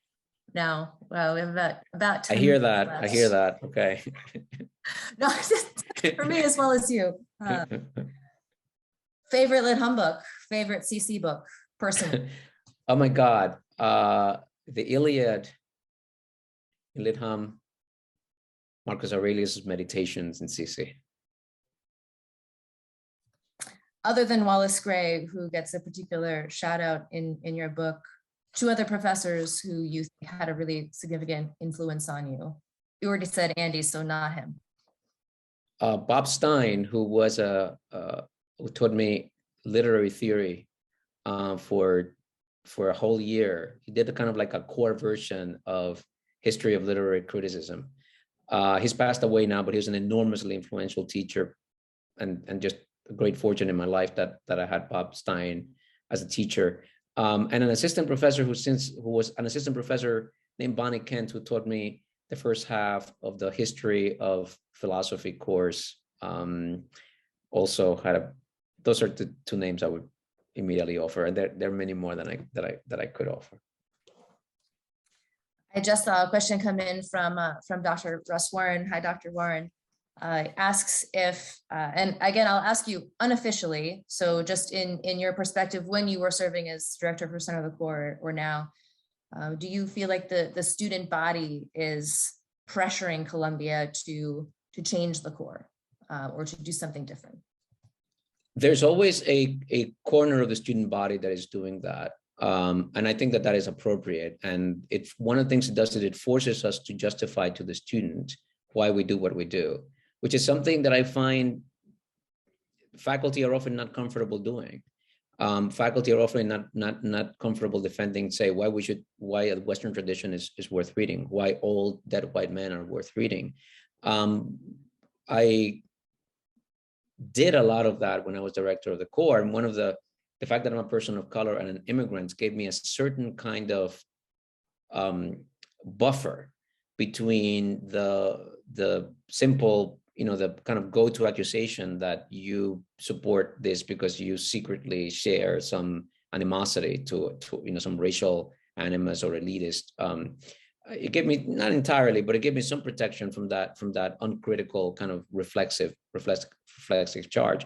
now. Well, we have about 10 I hear that. left. I hear that. Okay. No, for me as well as you. Favorite Lit Hum book, favorite CC book, personally. Oh my God. The Iliad, Lit Hum, Marcus Aurelius' Meditations in CC. Other than Wallace Gray, who gets a particular shout out in your book, two other professors who you think had a really significant influence on you. You already said Andy, so not him. Bob Stein, who who taught me literary theory for a whole year. He did a kind of like a core version of history of literary criticism. He's passed away now, but he was an enormously influential teacher, and just a great fortune in my life that I had Bob Stein as a teacher, and an assistant professor who was an assistant professor named Bonnie Kent, who taught me the first half of the history of philosophy course. Also had those are the two names I would immediately offer, and there are many more that I could offer. I just saw a question come in from Dr. Russ Warren. Hi, Dr. Warren. Asks if, and again, I'll ask you unofficially, so just in your perspective, when you were serving as director for Center of the Core or now, do you feel like the student body is pressuring Columbia to to change the core or to do something different? There's always a corner of the student body that is doing that. And I think that that is appropriate. And it's one of the things it does is it forces us to justify to the student why we do what we do, which is something that I find faculty are often not comfortable doing. Faculty are often not comfortable defending, say, why a Western tradition is worth reading, why old dead white men are worth reading. I did a lot of that when I was director of the core, and one of the fact that I'm a person of color and an immigrant gave me a certain kind of buffer between the simple, the kind of go-to accusation that you support this because you secretly share some animosity to some racial animus or elitist. It gave me, not entirely, but it gave me some protection from that uncritical kind of reflexive charge.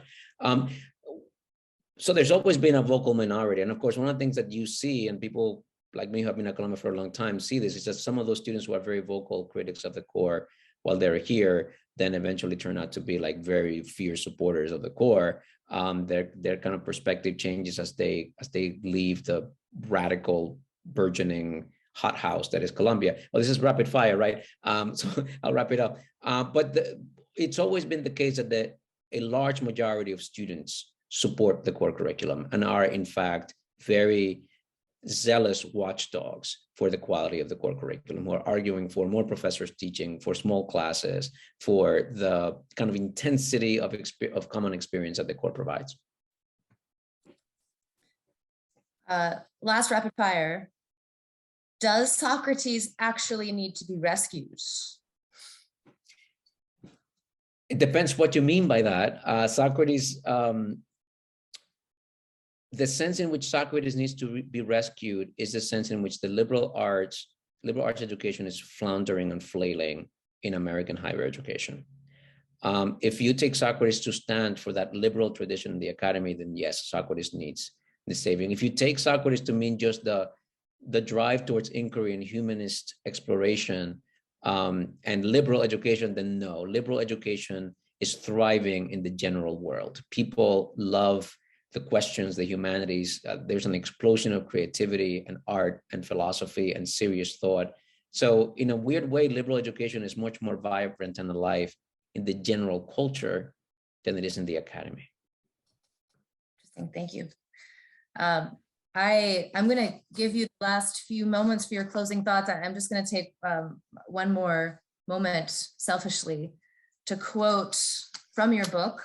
So there's always been a vocal minority. And of course, one of the things that you see, and people like me who have been at Columbia for a long time see this, is that some of those students who are very vocal critics of the core while they're here, then eventually turn out to be like very fierce supporters of the core. Their kind of perspective changes as they leave the radical, burgeoning hothouse that is Columbia. Well, this is rapid fire, right? So I'll wrap it up. But it's always been the case that a large majority of students support the core curriculum and are in fact very zealous watchdogs for the quality of the core curriculum, who are arguing for more professors teaching, for small classes, for the kind of intensity of common experience that the core provides. Last rapid fire. Does Socrates actually need to be rescued? It depends what you mean by that. Socrates, the sense in which Socrates needs to be rescued is the sense in which the liberal arts education is floundering and flailing in American higher education. If you take Socrates to stand for that liberal tradition in the academy, then yes, Socrates needs the saving. If you take Socrates to mean just the drive towards inquiry and humanist exploration and liberal education, then no, liberal education is thriving in the general world. People love the questions, the humanities. There's an explosion of creativity and art and philosophy and serious thought. So in a weird way, liberal education is much more vibrant and alive in the general culture than it is in the academy. Interesting, thank you. I'm going to give you the last few moments for your closing thoughts. I'm just going to take one more moment selfishly to quote from your book,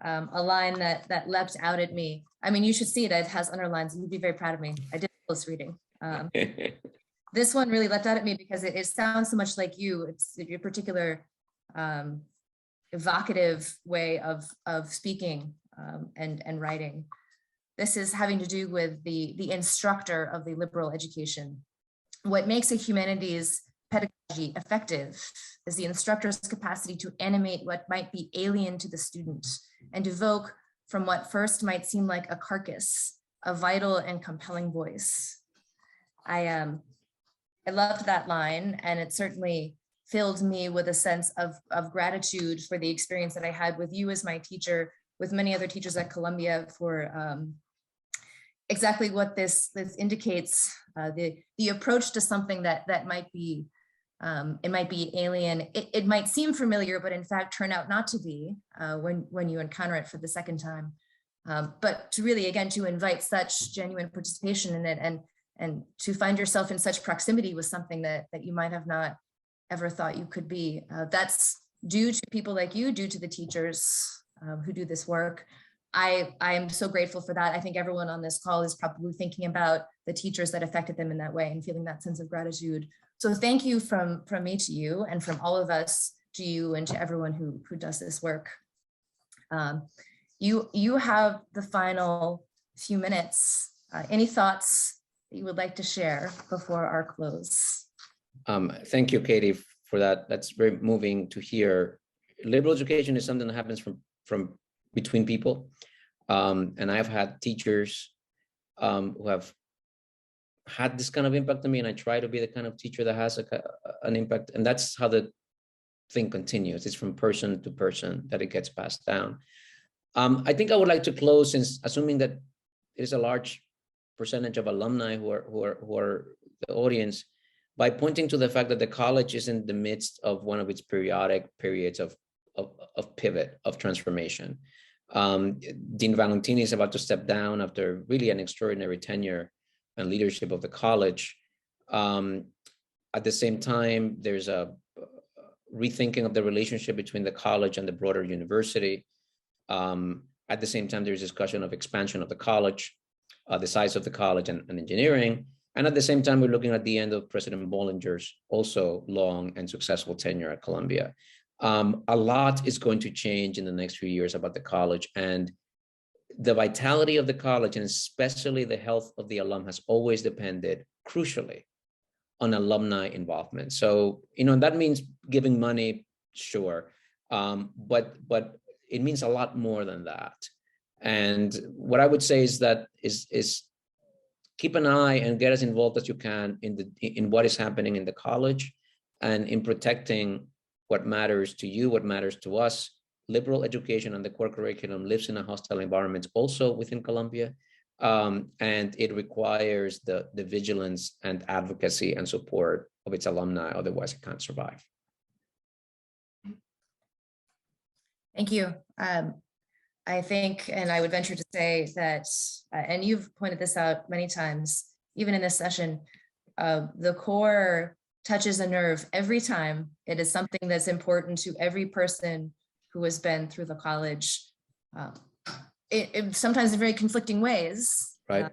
a line that leapt out at me. I mean, you should see it. It has underlines. You'd be very proud of me. I did close reading. This one really leapt out at me because it sounds so much like you. It's your particular evocative way of speaking and writing. This is having to do with the instructor of the liberal education. What makes a humanities pedagogy effective is the instructor's capacity to animate what might be alien to the student and evoke from what first might seem like a carcass, a vital and compelling voice. I loved that line, and it certainly filled me with a sense of gratitude for the experience that I had with you as my teacher, with many other teachers at Columbia, for exactly what this indicates, the approach to something that might be, it might be alien. It might seem familiar, but in fact turn out not to be when you encounter it for the second time. But to really, again, to invite such genuine participation in it and to find yourself in such proximity with something that you might have not ever thought you could be. That's due to people like you, due to the teachers who do this work. I am so grateful for that. I think everyone on this call is probably thinking about the teachers that affected them in that way and feeling that sense of gratitude. So thank you from me to you, and from all of us to you, and to everyone who does this work. You have the final few minutes. Any thoughts that you would like to share before our close? Thank you, Katie, for that. That's very moving to hear. Liberal education is something that happens from between people. And I've had teachers who have had this kind of impact on me, and I try to be the kind of teacher that has an impact. And that's how the thing continues. It's from person to person that it gets passed down. I think I would like to close, since assuming that it is a large percentage of alumni who are the audience, by pointing to the fact that the college is in the midst of one of its periodic periods of pivot, of transformation. Dean Valentini is about to step down after really an extraordinary tenure and leadership of the college. At the same time, there's a rethinking of the relationship between the college and the broader university. At the same time, there's discussion of expansion of the college, the size of the college and engineering. And at the same time, we're looking at the end of President Bollinger's also long and successful tenure at Columbia. A lot is going to change in the next few years about the college, and the vitality of the college, and especially the health of the alum, has always depended crucially on alumni involvement. So, that means giving money, sure, but it means a lot more than that. And what I would say is that is keep an eye and get as involved as you can in what is happening in the college and in protecting what matters to you, what matters to us. Liberal education and the core curriculum lives in a hostile environment also within Columbia. And it requires the vigilance and advocacy and support of its alumni, otherwise it can't survive. Thank you. I think, and I would venture to say that, and you've pointed this out many times, even in this session, the core touches a nerve every time. It is something that's important to every person who has been through the college. It sometimes in very conflicting ways, right?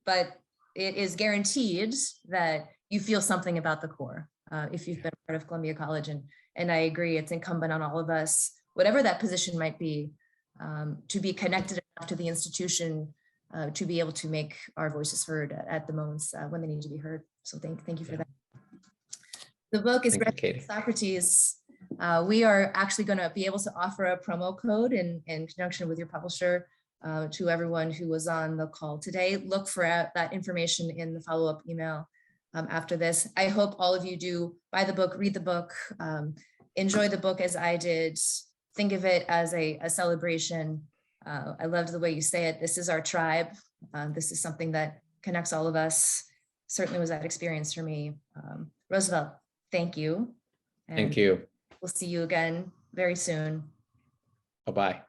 But it is guaranteed that you feel something about the core if you've been part of Columbia College. And I agree, it's incumbent on all of us, whatever that position might be, to be connected enough to the institution to be able to make our voices heard at the moments when they need to be heard. So thank you for that. The book is Socrates. We are actually going to be able to offer a promo code in conjunction with your publisher to everyone who was on the call today. Look for that information in the follow-up email after this. I hope all of you do buy the book, read the book, enjoy the book as I did. Think of it as a celebration. I loved the way you say it. This is our tribe. This is something that connects all of us. Certainly was that experience for me. Roosevelt, thank you. And thank you. we'll see you again very soon. Bye-bye.